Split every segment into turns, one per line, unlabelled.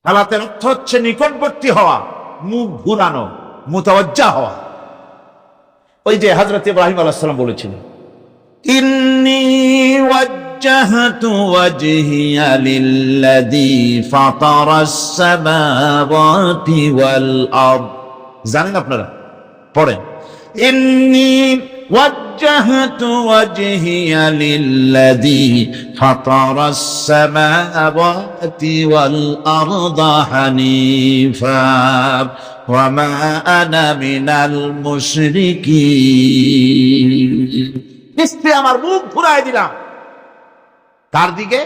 সালাতের অর্থ হচ্ছে নিকটবর্তী হওয়া, মুখ ঘুরানো, মুতাওয়াজ্জা হওয়া। ওই যে হযরত ইব্রাহিম আলাইহিস সালাম বলেছিলেন, ইন্নী ওয়াজ্জাহতু ওয়াজহিয়া লিল্লাযী ফাতারাস সামাওয়াতি ওয়াল আরদ। জানেন আপনারা? পড়েন, ইন্নী ওয়াজ্জাহতু ওয়াজহিয়া লিল্লাযী ফাতারাস সামাওয়াতি ওয়াল আরদা হানিফা ওয়া মা আনা মিনাল মুশরিকিন। নিশ্চয় আমার মুখ ঘুরাই দিলাম তার দিকে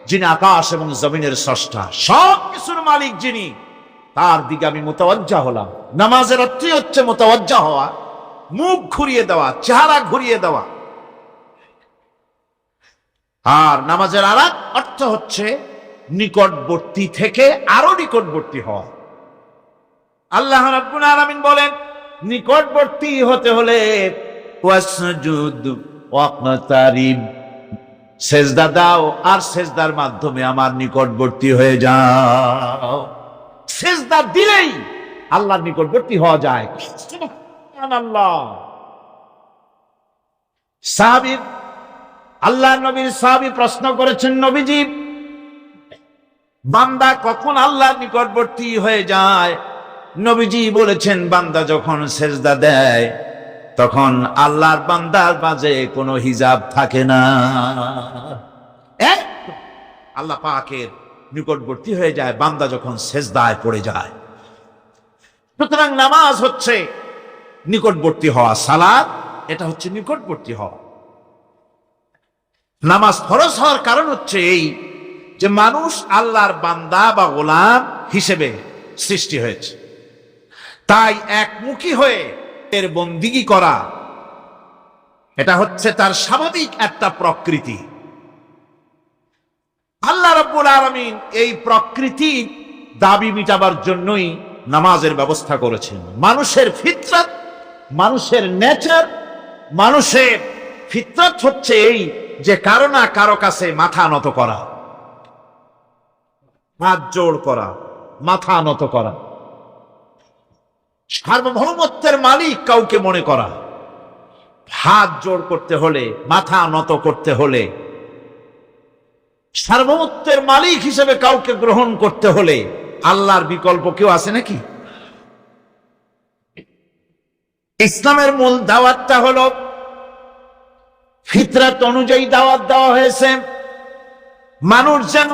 যিনি আকাশ এবং জমিনের স্রষ্টা, সব কিছুর মালিক যিনি, তার দিকে আমি মুতাওয়াজ্জা হলাম। নামাজের অর্থই হচ্ছে মুতাওয়াজ্জা হওয়া, মুখ ঘুরিয়ে দেওয়া, চেহারা ঘুরিয়ে দেওয়া। আর নামাজের আরেক অর্থ হচ্ছে নিকটবর্তী থেকে আরো নিকটবর্তী হওয়া। আল্লাহ রাব্বুল আলামিন বলেন, নিকটবর্তী হতে হলে ওয়াসজুদ ওয়াকতারিব, সেজদা দাও আর সেজদার মাধ্যমে আমার নিকটবর্তী হয়ে যাও। সেজদা দিলেই আল্লাহর নিকটবর্তী হওয়া যায়। সুবহানাল্লাহ। সাহাবী, আল্লাহর নবীর সাহাবী প্রশ্ন করেছেন, নবীজি, বান্দা কখন আল্লাহর নিকটবর্তী হয়ে যায়? নবীজি বলেছেন, বান্দা যখন সেজদা দেয় তখন আল্লাহর বান্দার মাঝে কোনো হিজাব থাকে না, আল্লাহ পাকের নিকটবর্তী হয়ে যায় বান্দা যখন সেজদায় পড়ে যায়। সুতরাং নামাজ হচ্ছে নিকটবর্তী হওয়া, সালাত এটা হচ্ছে নিকটবর্তী হওয়া। নামাজ ফরজ হওয়ার কারণ হচ্ছে এই যে মানুষ আল্লাহর বান্দা বা গোলাম হিসেবে সৃষ্টি হয়েছে, তাই একমুখী হয়ে এর বন্দিগি করা এটা হচ্ছে তার স্বাভাবিক একটা প্রকৃতি। আল্লাহ রাব্বুল আলামিন এই প্রকৃতি দাবি মিটাবার জন্যই নামাজের ব্যবস্থা করেছেন। মানুষের ফিতরত, মানুষের নেচার, মানুষের ফিতরত হচ্ছে এই যে কারো না কারো কাছে মাথা নত করা, হাত জোড় করা, মাথা নত করা, সার্বভৌমত্বের মালিক কাউকে মনে করা। হাত জোড় করতে হলে, মাথা নত করতে হলে, সার্বভৌমত্বের মালিক হিসেবে কাউকে গ্রহণ করতে হলে আল্লাহর বিকল্প কেউ আছে নাকি? ইসলামের মূল দাওয়াতটা হলো ফিতরাত অনুযায়ী দাওয়াত দেওয়া হয়েছে। মানুষ যেন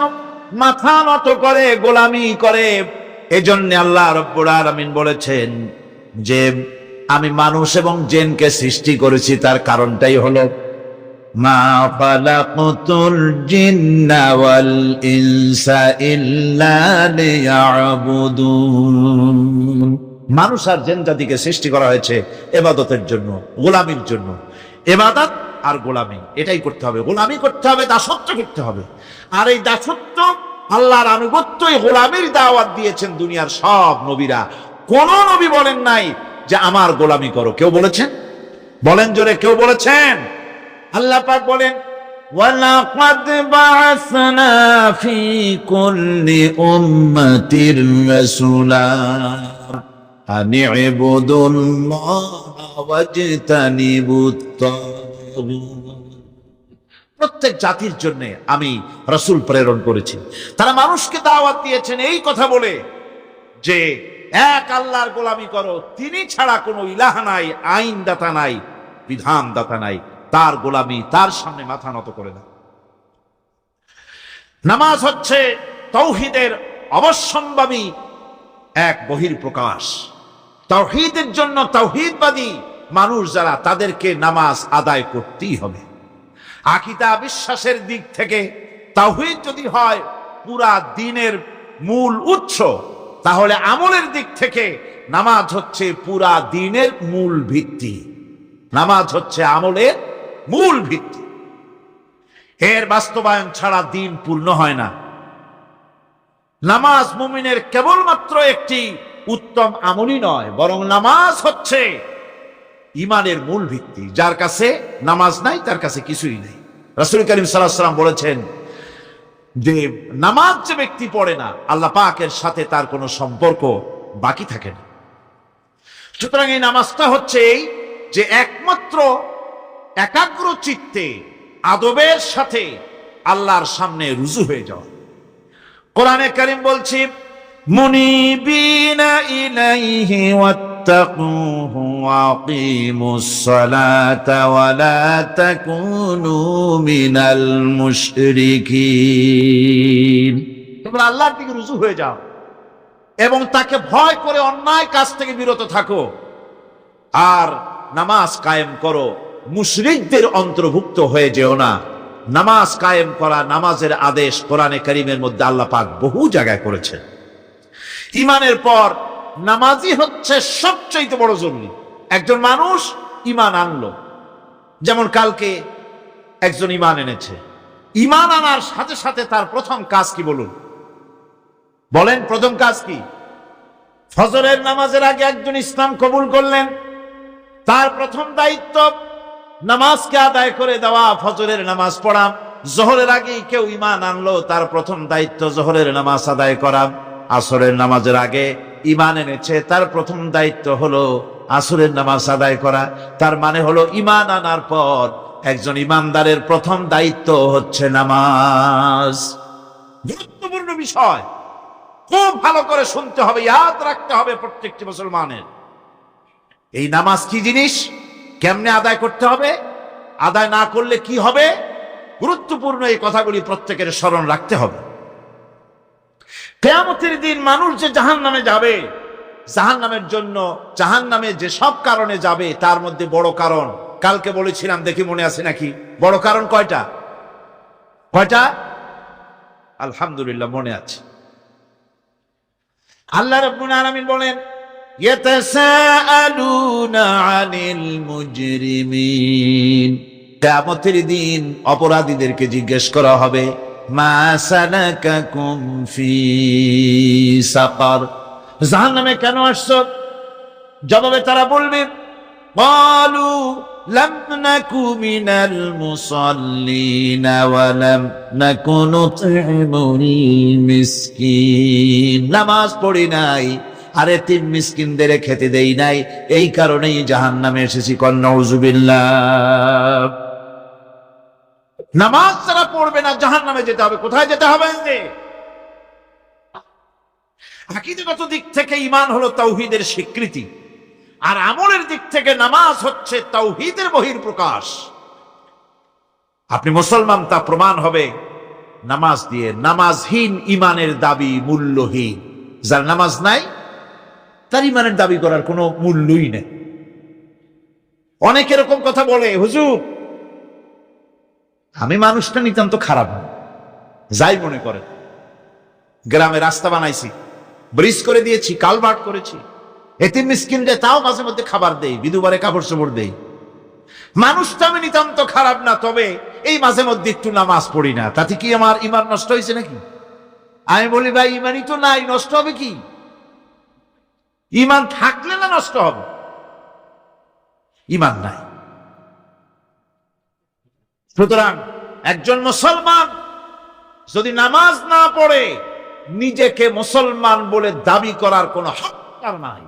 মাথা নত করে, গোলামি করে। এজন্য আল্লাহ রাব্বুল আলামিন বলেছেন যে আমি মানুষ এবং জিনকে সৃষ্টি করেছি, তার কারণটাই হলো মা খালাকতুল জিন্না ওয়াল ইনসা ইল্লা লিয়াবুদুন। মানুষ আর জিন জাতিকে সৃষ্টি করা হয়েছে ইবাদতের জন্য, গোলামির জন্য। ইবাদত আর গোলামি এটাই করতে হবে, গোলামি করতে হবে, দাসত্ব করতে হবে। আর এই দাসত্ব, আল্লাহর আনুগত্যই গোলামির দাওয়াত দিয়েছেন দুনিয়ার সব নবীরা। কোন নবী বলেন নাই যে আমার গোলামি করো। কেউ বলেছেন? বলেন জোরে, কেউ বলেছেন? আল্লাহ পাক বলেন, ওয়ালাকাদ বা'আসনা ফি কুল্লি উম্মাতির রাসূলা আন ইবুদুল্লাহ ওয়াজতানিবুত তাগুত। প্রত্যেক জাতির জন্য আমি রাসূল প্রেরণ করেছি। তারা মানুষকে দাওয়াত দিয়েছেন এই কথা বলে যে এক আল্লাহর গোলামি করো, তিনি ছাড়া কোনো ইলাহ নাই, আইন দাতা নাই, বিধান দাতা নাই, তার গোলামি, তার সামনে মাথা নত করে দাও। নামাজ হচ্ছে তাওহীদের অবশ্যম্ভাবী এক বহির্প্রকাশ। তাওহীদের জন্য তাওহীদবাদী মানুষ যারা, তাদেরকে নামাজ আদায় করতেই হবে। আকীদা বিশ্বাসের দিক থেকে তাওহীদ যদি হয় পুরা দ্বীনের মূল উৎস, তাহলে আমলের দিক থেকে নামাজ হচ্ছে পুরা দ্বীনের মূল ভিত্তি। নামাজ হচ্ছে আমলের মূল ভিত্তি। এর বাস্তবায়ন ছাড়া দ্বীন পূর্ণ হয় না। নামাজ মুমিনের কেবলমাত্র একটি উত্তম আমলই নয়, বরং নামাজ হচ্ছে ঈমানের মূল ভিত্তি। যার কাছে নামাজ নাই তার কাছে কিছুই নেই। রাসূল করিম সাল্লাল্লাহু আলাইহি ওয়াসাল্লাম বলেছেন, যে নামাজ যে ব্যক্তি পড়ে না, আল্লাহ পাকের সাথে তার কোনো সম্পর্ক বাকি থাকে না। সুতরাং এই নামাজটা হচ্ছে এই যে একমাত্র একাগ্র চিত্তে আদবের সাথে আল্লাহর সামনে রুজু হয়ে যাওয়া। কোরআনে কারীম বলছে, মুনিবিনা ইলাইহি ওয়াত্তাকুহু ওয়া আকিমুস সালাতা ওয়া লা তাকুনু মিনাল মুশরিকিন। তোমরা আল্লাহর দিকে রুজু হয়ে যাও এবং তাকে ভয় করে অন্যায় কাজ থেকে বিরত থাকো, আর নামাজ কায়েম করো, মুশরিকদের অন্তর্ভুক্ত হয়ে যেও না। নামাজ কায়েম করা, নামাজের আদেশ কোরআনে কারীমের মধ্যে আল্লাহ পাক বহু জায়গায় করেছেন। ঈমানের পর নামাজই হচ্ছে সবচেয়ে বড় জরুরি। একজন মানুষ ঈমান আনলো, যেমন কালকে একজন ঈমান এনেছে, ঈমান আনার সাথে সাথে তার প্রথম কাজ কি বলেন প্রথম কাজ কি? ফজরের নামাজের আগে একজন ইসলাম কবুল করলেন, তার প্রথম দায়িত্ব নামাজকে আদায় করে দেওয়া, ফজরের নামাজ পড়া। জোহরের আগে কেউ ঈমান আনলো, তার প্রথম দায়িত্ব জোহরের নামাজ আদায় করা। আসরের নামাজের আগে ঈমান এনেছে, তার প্রথম দায়িত্ব হলো আসরের নামাজ আদায় করা। তার মানে হলো ঈমান আনার পর একজন ঈমানদারের প্রথম দায়িত্ব হচ্ছে নামাজ। গুরুত্বপূর্ণ বিষয়, খুব ভালো করে শুনতে হবে, ইয়াদ রাখতে হবে প্রত্যেকটি মুসলমানের। এই নামাজ কি জিনিস, কেমনে আদায় করতে হবে, আদায় না করলে কি হবে, গুরুত্বপূর্ণ এই কথাগুলি প্রত্যেকের স্মরণ রাখতে হবে। কিয়ামতের দিন মানুষ যে জাহান্নামে যাবে, জাহান্নামের জন্য, জাহান্নামে যে সব কারণে যাবে তার মধ্যে বড় কারণ কালকে বলেছিলাম, দেখি মনে আছে নাকি? বড় কারণ কয়টা? আলহামদুলিল্লাহ মনে আছে। আল্লাহ রাব্বুল আলামিন বলেন, ইয়াতাসাআলুনা আনিল মুজরিমিন। কিয়ামতের দিন অপরাধীদেরকে জিজ্ঞেস করা হবে, মা সালাকাকুম ফি সাকার, জাহান্নামে কেন আসছো? জবাবে তারা বলবে, ক্বালু লাম নাকু মিনাল মুসাল্লিনা ওয়া লাম নাকু নুতঈমুল মিসকিন। নামাজ পড়ি নাই আর এতিম মিসকিনদের খেতে দেই নাই, এই কারণেই জাহান্নামে এসেছি। নাউযুবিল্লাহ। নামাজ যারা পড়বে না জাহান্নামে যেতে হবে। কোথায় যেতে হবে? আকীদাগত দিক থেকে ঈমান হলো তাওহীদের স্বীকৃতি, আর আমলের দিক থেকে নামাজ হচ্ছে তাওহীদের বহিঃপ্রকাশ। আপনি মুসলমান তা প্রমাণ হবে নামাজ দিয়ে। নামাজহীন ঈমানের দাবি মূল্যহীন। যার নামাজ নাই তার ঈমানের দাবি করার কোনো মূল্যই নেই। অনেক এরকম কথা বলে, হুজুর আমি মানুষটা নিতান্ত খারাপ না, যাই মনে করেন, গ্রামে রাস্তা বানাইছি, ব্রিজ করে দিয়েছি, কালভার্ট করেছি, এতিম মিসকিনদের তাও মাঝে মধ্যে খাবার দেই, বিধবারে কাপড় চোপড় দেই, মানুষটা আমি নিতান্ত খারাপ না, তবে এই মাঝে মধ্যে একটু নামাজ পড়ি না, তাতে কি আমার ঈমান নষ্ট হয়েছে নাকি? আমি বলি, ভাই ঈমানই তো নাই, নষ্ট হবে কি? ঈমান থাকলে না নষ্ট হবে? ঈমান নাই। সুতরাং একজন মুসলমান যদি নামাজ না পড়ে, নিজেকে মুসলমান বলে দাবি করার কোনো হক তার নাই,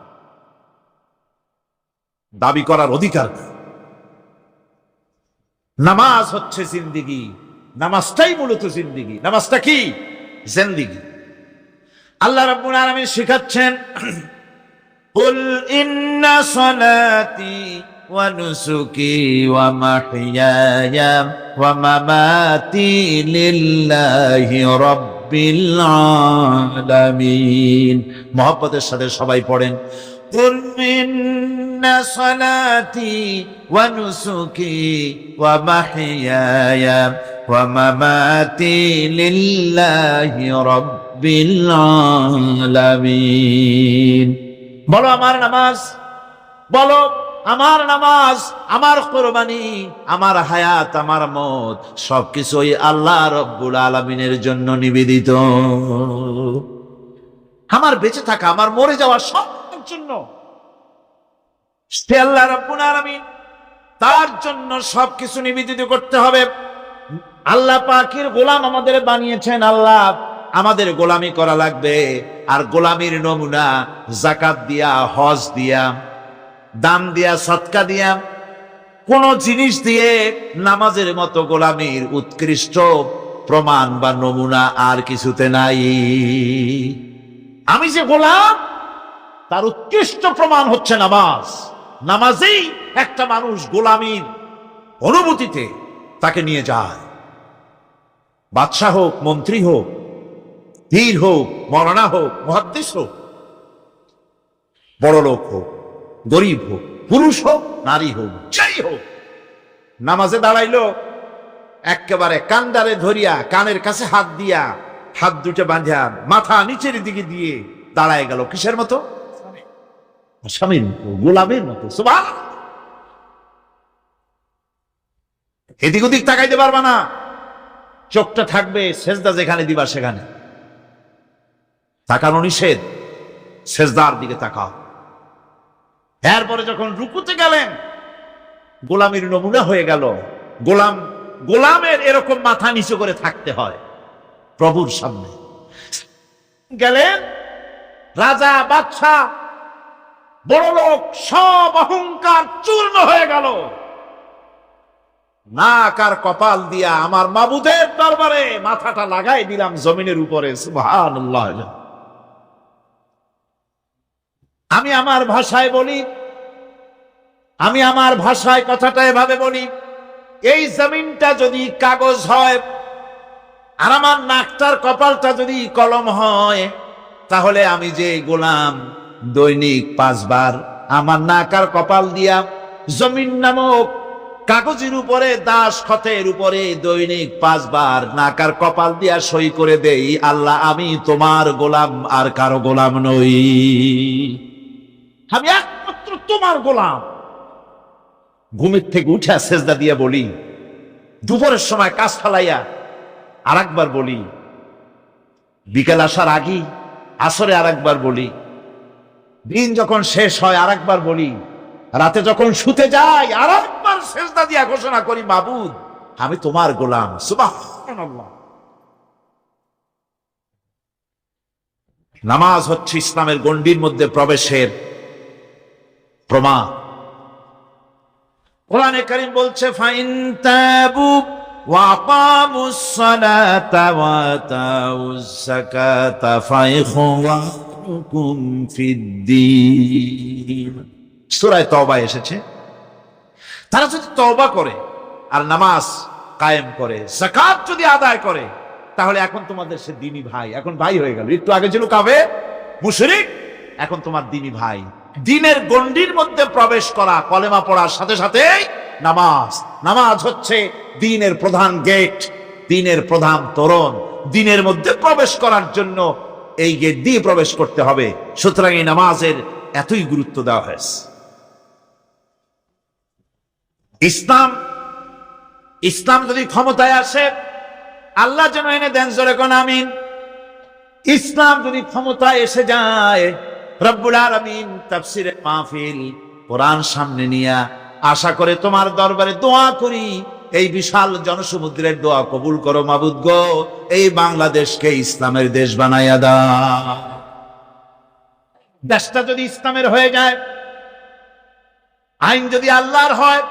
দাবি করার অধিকার নেই। নামাজ হচ্ছে জিন্দেগি, নামাজটাই মূলত জিন্দেগি। নামাজটা কি? জিন্দেগি। আল্লাহ রাব্বুল আলামিন শিখাচ্ছেন, কুল ইন্না সালাতি ওয়া নুসুকি ওয়া মাহইয়ায়া ওয়া মামাতি লিল্লাহি রাব্বিল আলামিন। মুহাব্বতের সাথে সবাই পড়েন, কুল ইন্না সালাতি ওয়া নুসুকি ওয়া মাহইয়ায়া ওয়া মামাতি লিল্লাহি রাব্বিল আলামিন। বলো আমার নামাজ, বলো আমার নামাজ, আমার কুরবানি, আমার হায়াত, আমার মত সবকিছু ওই আল্লাহ রব্বুল আলামিনের জন্য নিবেদিত। আমার বেঁচে থাকা, আমার মরে যাওয়া সব জন্য আল্লাহ রব্বুল আলামিন, তার জন্য সবকিছু নিবেদিত করতে হবে। আল্লাহ পাকের গোলাম আমাদের বানিয়েছেন, আল্লাহ আমাদের গোলামি করা লাগবে। আর গোলামির নমুনা যাকাত দিয়া, হজ দিয়া, দান দিয়া, সদকা দিয়া, কোন জিনিস দিয়ে নামাজের মতো গোলামির উৎকৃষ্ট প্রমাণ বা নমুনা আর কিছুতে নাই। আমি যে গোলাম তার উৎকৃষ্ট প্রমাণ হচ্ছে নামাজ। নামাজেই একটা মানুষ গোলামির অনুভূতিতে তাকে নিয়ে যায়। বাদশাহ হোক, মন্ত্রী হোক, পীর হোক, মৌলানা হোক, মুহাদ্দিস হোক, বড় লোক হোক, গরিব হোক, পুরুষ হোক, নারী হোক, যাই হোক, নামাজে দাঁড়াইলো, একেবারে কান্দারে ধরিয়া কানের কাছে হাত দিয়া, হাত দুটো বাঁধিয়া মাথা নিচের দিকে দিয়ে দাঁড়ায় গেল। কিসের মতো? স্বামীর মতো, গোলামের মতো। সুবহানাল্লাহ। এদিক ওদিক তাকাইতে পারবা না, চোখটা থাকবে সেজদা যেখানে দিবা সেখানে। তাকানো নিষেধ, সেজদার দিকে তাকাও। এরপরে যখন রুকুতে গেলেন, গোলামের নমুনা হয়ে গেল। গোলামের এরকম মাথা নিচু করে থাকতে হয় প্রভুর সামনে। গেলেন, রাজা, বাদশাহ, বড় লোক, সব অহংকার চূর্ণ হয়ে গেল। নাক আর কপাল দিয়া আমার মাবুদের দরবারে মাথাটা লাগাই দিলাম জমিনের উপরে। সুবহানাল্লাহ। আমি আমার ভাষায় বলি, আমি আমার ভাষায় কথাটা এভাবে বলি, এই জমিনটা যদি কাগজ হয় আর আমার নাকটার কপালটা যদি কলম হয়, তাহলে আমি যে গোলাম দৈনিক 5 বার আমার নাক আর কপাল দিয়া জমিন নামক কাগজের উপরে, দাস খতের উপরে দৈনিক 5 বার নাক আর কপাল দিয়া সই করে দেই, আল্লাহ আমি তোমার গোলাম, আর কারো গোলাম নই, আমি একমাত্র তোমার গোলাম। ঘুমের থেকে উঠে সেজদা দিয়ে বলি, দুপুরের সময় কাজ ফালাইয়া আর একবার বলি, বিকেল আসার আগে আসরে আর একবার বলি, দিন যখন শেষ হয় আর একবার বলি, রাতে যখন শুতে যাই আর একবার সেজদা দিয়া ঘোষণা করি, মাবুদ আমি তোমার গোলাম। সুবহানাল্লাহ। নামাজ হচ্ছে ইসলামের গণ্ডির মধ্যে প্রবেশের প্রমাণ। কোরআনে কারীম বলছে, ফাইন তাবু ওয়া আকামুস সালাতা ওয়া আতাউজ যাকাতা ফাইখওয়ানুকুম ফিদ্দীন। সূরা তওবা এসেছে, তারা যদি তওবা করে আর নামাজ কায়েম করে, যাকাত যদি আদায় করে, তাহলে এখন তোমাদের সে দ্বীনি ভাই, এখন ভাই হয়ে গেল। একটু আগে ছিল কাফের, মুশরিক, এখন তোমার দ্বীনি ভাই। দ্বীনের গণ্ডির মধ্যে প্রবেশ করা, কলেমা পড়ার সাথে সাথে নামাজ। নামাজ হচ্ছে দ্বীনের প্রধান গেট, দ্বীনের প্রধান তোরণ। দ্বীনের মধ্যে প্রবেশ করার জন্য এই গেট দিয়ে প্রবেশ করতে হবে। সুতরাং এই নামাজের এতই গুরুত্ব দেওয়া হয়েছে। ইসলাম যদি ক্ষমতায় আসে, আল্লাহ যেন এনে দেন, জোরে কোন আমিন। ইসলাম যদি ক্ষমতায় এসে যায়, রব্বুল আলামিন তাফসীরে মাহফিল, কোরআন সামনে নিয়া আশা করে তোমার দরবারে দোয়া করি, এই বিশাল জনসমুদ্রের দোয়া কবুল করো মাবুদ গো, এই বাংলাদেশকে ইসলামের দেশ বানাইয়া দাও। দেশটা যদি ইসলামের হয়ে যায়, আইন যদি আল্লাহর হয়,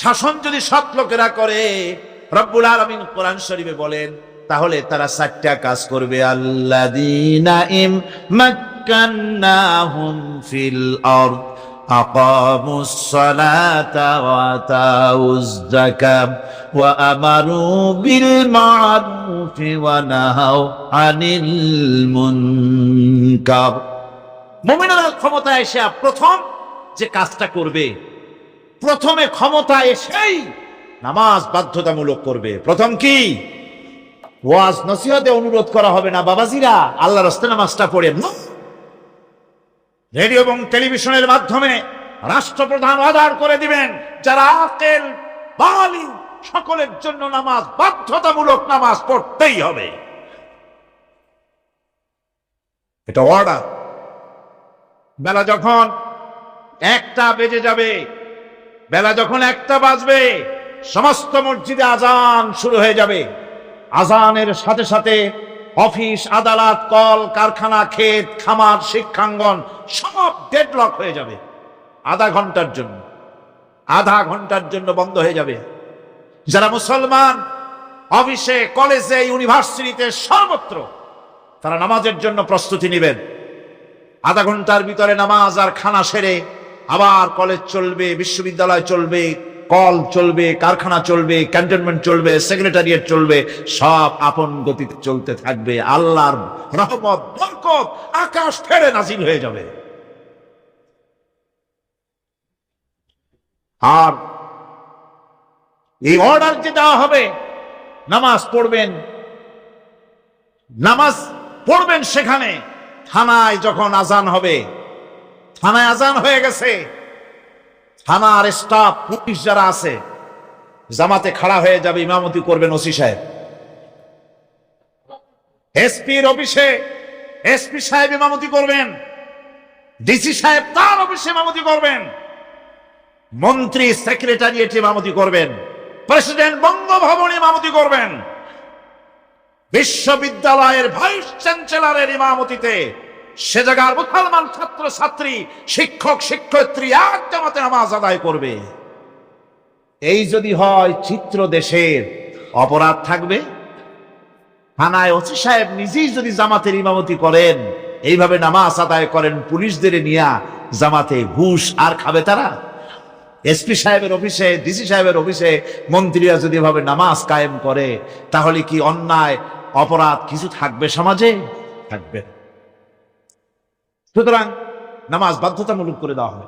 শাসন যদি সৎ লোকেরা করে, রব্বুল আলামিন কোরআন শরীফে বলেন, তাহলে তারা 4টা কাজ করবে। আল্লাযীনা মাক্কান্নাহুম ফিল আরদ আকামুস সালাতা ওয়া আতাউজ যাকাত ওয়া আমারু বিল মা'রুফি ওয়া নাহাউ আনিল মুনকার। মুমিনরা ক্ষমতায় এসে প্রথম যে কাজটা করবে, প্রথমে ক্ষমতা এসেই নামাজ বাধ্যতামূলক করবে। প্রথম কি? ওয়াজ নসিহতে অনুরোধ করা হবে না, বাবাজিরা আল্লাহর রাস্তায় নামাজটা পড়েন না। রেডিও এবং টেলিভিশনের মাধ্যমে রাষ্ট্রপ্রধান অর্ডার করে দিবেন, যারা আকেল বালিগ সকলের জন্য নামাজ বাধ্যতামূলক, নামাজ পড়তেই হবে, এটা অর্ডার। বেলা যখন 1টা বেজে যাবে, বেলা যখন 1টা বাজবে, সমস্ত মসজিদে আজান শুরু হয়ে যাবে। আজানের সাথে সাথে অফিস, আদালত, কল কারখানা, ক্ষেত খামার, শিক্ষাঙ্গন সব ডেডলক হয়ে যাবে। আধা ঘন্টার জন্য বন্ধ হয়ে যাবে। যারা মুসলমান অফিসে, কলেজে, ইউনিভার্সিটিতে সর্বত্র তারা নামাজের জন্য প্রস্তুতি নেবেন। আধা ঘন্টার ভিতরে নামাজ আর খানা সেরে আবার কলেজ চলবে, বিশ্ববিদ্যালয় চলবে, কল চলবে, কারখানা চলবে, ক্যান্টনমেন্ট চলবে, সেক্রেটারিয়েট চলবে, সব আপন গতিতে চলতে থাকবে। আল্লাহর রহমত, বরকত আকাশ ফেরে নাজিল হয়ে যাবে। আর এই অর্ডার যে দেওয়া হবে, নামাজ পড়বেন সেখানে। থানায় যখন আজান হবে, থানায় আজান হয়ে গেছে, থানার স্টাফ, পুলিশ যারা আছে জামাতে খাড়া হয়ে যাবে, ইমামতি করবেন ওসি সাহেব। এসপির অফিসে এসপি সাহেব ইমামতি করবেন, ডিসি সাহেব তার অফিসে ইমামতি করবেন, মন্ত্রী সেক্রেটারিয়েট ইমামতি করবেন, প্রেসিডেন্ট বঙ্গভবন ইমামতি করবেন, বিশ্ববিদ্যালয়ের ভাইস চ্যান্সেলরের ইমামতিতে সে জায়গার মুসলমান ছাত্র ছাত্রী, শিক্ষক শিক্ষয়িত্রী এক জামাতে নামাজ আদায় করবে। এই যদি হয় চিত্র দেশের, অপরাধ থাকবে। থানায় ওসি সাহেব নিজেই যদি জামাতের ইমামতি করেন, এইভাবে নামাজ আদায় করেন পুলিশদের নিয়ে জামাতে, ঘুষ আর খাবে তারা? এসপি সাহেবের অফিসে, ডিসি সাহেবের অফিসে মন্ত্রীরা যদি এভাবে নামাজ কায়েম করে, তাহলে কি অন্যায় অপরাধ কিছু থাকবে সমাজে? থাকবে। সুতরাং নামাজ বাধ্যতামূলক করে দেওয়া হবে।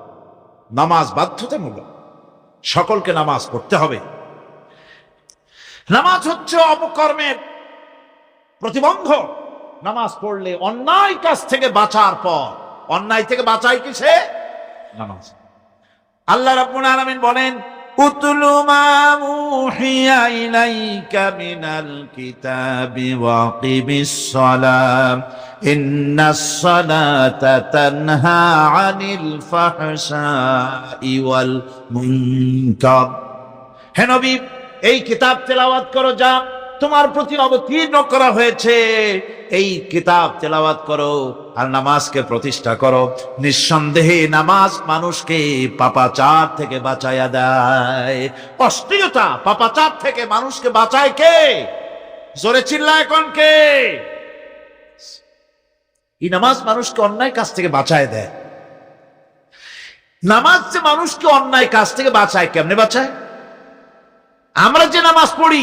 নামাজ বাধ্যতামূলক, সকলকে নামাজ পড়তে হবে। নামাজ হচ্ছে অপকর্মের প্রতিবন্ধক। নামাজ পড়লে অন্যায় কাজ থেকে বাঁচার পর, অন্যায় থেকে বাঁচায় কিসে? নামাজ। আল্লাহ রাব্বুল আলামিন বলেন, উতলু মা উহিয়া ইলাইকা মিনাল কিতাবি ওয়া আকিমিস সালাম ইন্নাস সালাতা তানহা আনিল ফাহশাই ওয়াল মুনকার। হে নবী, এই কিতাব তেলাওয়াত করো, যা তোমার প্রতি অবতীর্ণ করা হয়েছে, এই কিতাব তেলাওয়াত করো আর নামাজকে প্রতিষ্ঠা করো। নিঃসন্দেহে নামাজ মানুষকে পাপাচার থেকে বাঁচাইয়া দেয়। অশ্লীলতা, পাপাচার থেকে মানুষকে বাঁচায় কে? জোরে চিল্লায় কোন কে? এই নামাজ মানুষকে অন্যায় কাজ থেকে বাঁচায় দেয়। নামাজ যে মানুষকে অন্যায় কাজ থেকে বাঁচায়, কেমনে বাঁচায়? আমরা যে নামাজ পড়ি,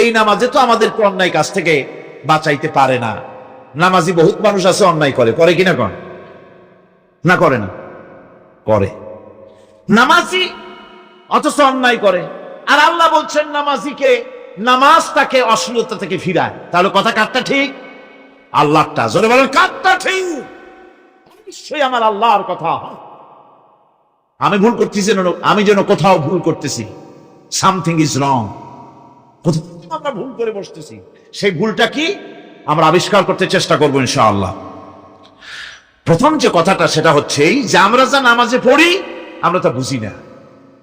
এই নামাজে তো আমাদেরকে অন্যায় কাজ থেকে বাঁচাইতে পারে না। নামাজি বহুত মানুষ আছে অন্যায় করে, করে কিনা কন? না করে না? করে। নামাজি অথচ অন্যায় করে। আর আল্লাহ বলছেন নামাজিকে, নামাজ তাকে অশ্লীলতা থেকে ফিরায়। তাহলে কথা কারটা ঠিক? আল্লাহটা। জোরে বলেন, কারটা ঠিক? নিশ্চয়ই আমার আল্লাহর কথা। আমি ভুল করতেছি, আমি যেন কোথাও ভুল করতেছি, সামথিং ইজ রং, আমরা ভুল করে বসতেছি। সেই ভুলটা কি আমরা আবিষ্কার করতে চেষ্টা করবো ইনশাআল্লাহ। প্রথম যে কথাটা সেটা হচ্ছে যে আমরা যা নামাজে পড়ি আমরা তা বুঝি না।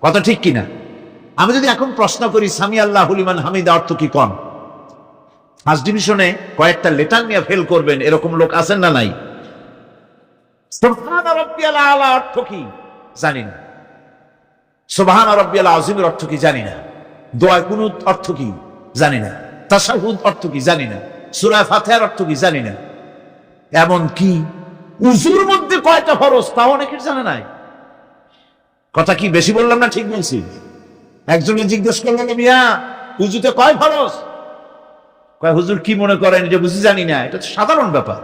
কথা ঠিক কিনা? আমি যদি এখন প্রশ্ন করি সামি আল্লাহু লিমান হামিদা অর্থ কি কোন, ফার্স্ট ডিভিশনে কয়েকটা লেটার নিয়ে ফেল করবেন, এরকম লোক আছেন না নাই? সুবহান রাব্বিয়াল আলা অর্থ কি জানি না, সুবহান রাব্বিয়াল আযীমের অর্থ কি জানি না, দোয়া কুনুত অর্থ কি জানি না, তাশাহুদ অর্থ কি জানি না, সূরা ফাতিহার অর্থ কি জানি না, এমন কি উযুর মধ্যে কয়টা ফরজ তাও অনেকের জানা নাই। কথা কি বেশি বললাম না ঠিক বলছি? একজনে জিজ্ঞেস করলেন, মিয়া উযুতে কয় ফরজ? কয় হুজুর কি মনে করেন যে বুঝি জানি না? এটা তো সাধারণ ব্যাপার,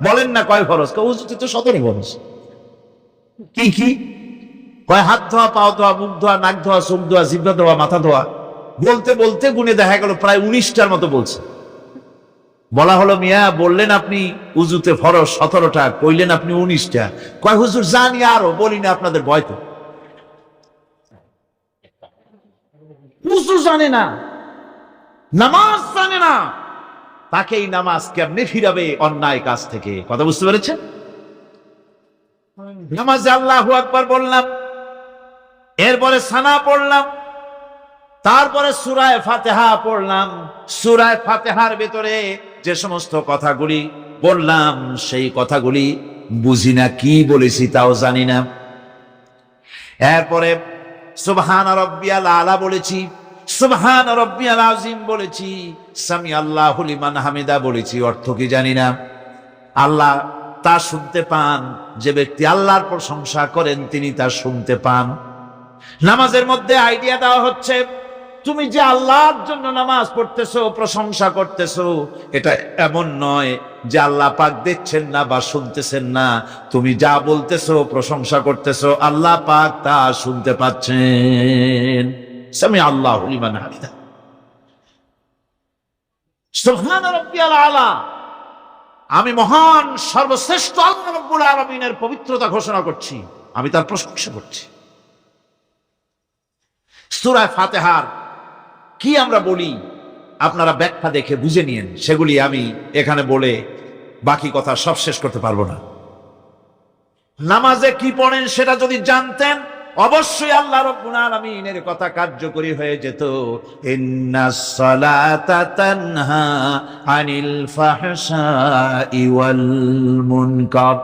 বলেন না কয় ফরজ? কয় উযুতে তো 17 ফরজ। কি কি? কয় হাত ধোয়া, পাও ধোয়া, মুখ ধোয়া, নাক ধোয়া, চোখ ধোয়া, জিহ্বা ধোয়া, মাথা ধোয়া। বলতে বলতে গুনে দেখা গেল প্রায় 19টার মতো বলছে। বলা হলো, মিয়া বললেন আপনি উযুতে ফরজ 17টা, কইলেন আপনি 19টা। কয় হুজুর জানি আরো, বলি না আপনাদের ভয় তো। উযু জানে না, নামাজ জানে না, তাকে এই নামাজ কেমনে ফিরাবে অন্যায় কাজ থেকে? কথা বুঝতে পেরেছেন? নামাজে আল্লাহু আকবার বললাম, এরপরে সানা পড়লাম, তারপরে সূরায়ে ফাতিহা পড়লাম। সূরায়ে ফাতিহার ভিতরে যে সমস্ত কথাগুলি বললাম সেই কথাগুলি বুঝি না, কি বলেছি তাও জানি না। এরপরে সুবহান রাব্বিয়াল আলা বলেছি, সুবহান রাব্বিয়াল আযীম বলেছি, সামি আল্লাহু লিমান হামিদা বলেছি। অর্থ কি জানি না। আল্লাহ তা শুনতে পান, যে ব্যক্তি আল্লাহর প্রশংসা করেন তিনি তা শুনতে পান। নামাজের মধ্যে আইডিয়া দেওয়া হচ্ছে, তুমি যে আল্লাহর জন্য নামাজ পড়তেছো, প্রশংসা করতেছো, এটা এমন নয় যে আল্লাহ পাক দেখছেন না বা শুনতেছেন না। তুমি যা বলতেছো, প্রশংসা করতেছো, আল্লাহ পাক তা শুনতে পাচ্ছেন। সামি আল্লাহু লিমান হামিদা, সুবহান রাব্বিয়াল আলা। আমি মহান সর্বশ্রেষ্ঠ আল্লাহ রাব্বুল আলামিনের পবিত্রতা ঘোষণা করছি, আমি তার প্রশংসা করছি। সূরা ফাতিহার কি আমরা বলি আপনারা ব্যাখ্যা দেখে বুঝে নিয়েন, সেগুলি আমি এখানে বলে বাকি কথা সব শেষ করতে পারবো না। নামাজে কি পড়েন সেটা যদি জানতেন, অবশ্যই আল্লাহ রাব্বুল আলামিনের কথা কার্যকরী হয়ে যেত। ইন্নাস সালাতা তানহা আনিল ফাহশাই ওয়াল মুনকার।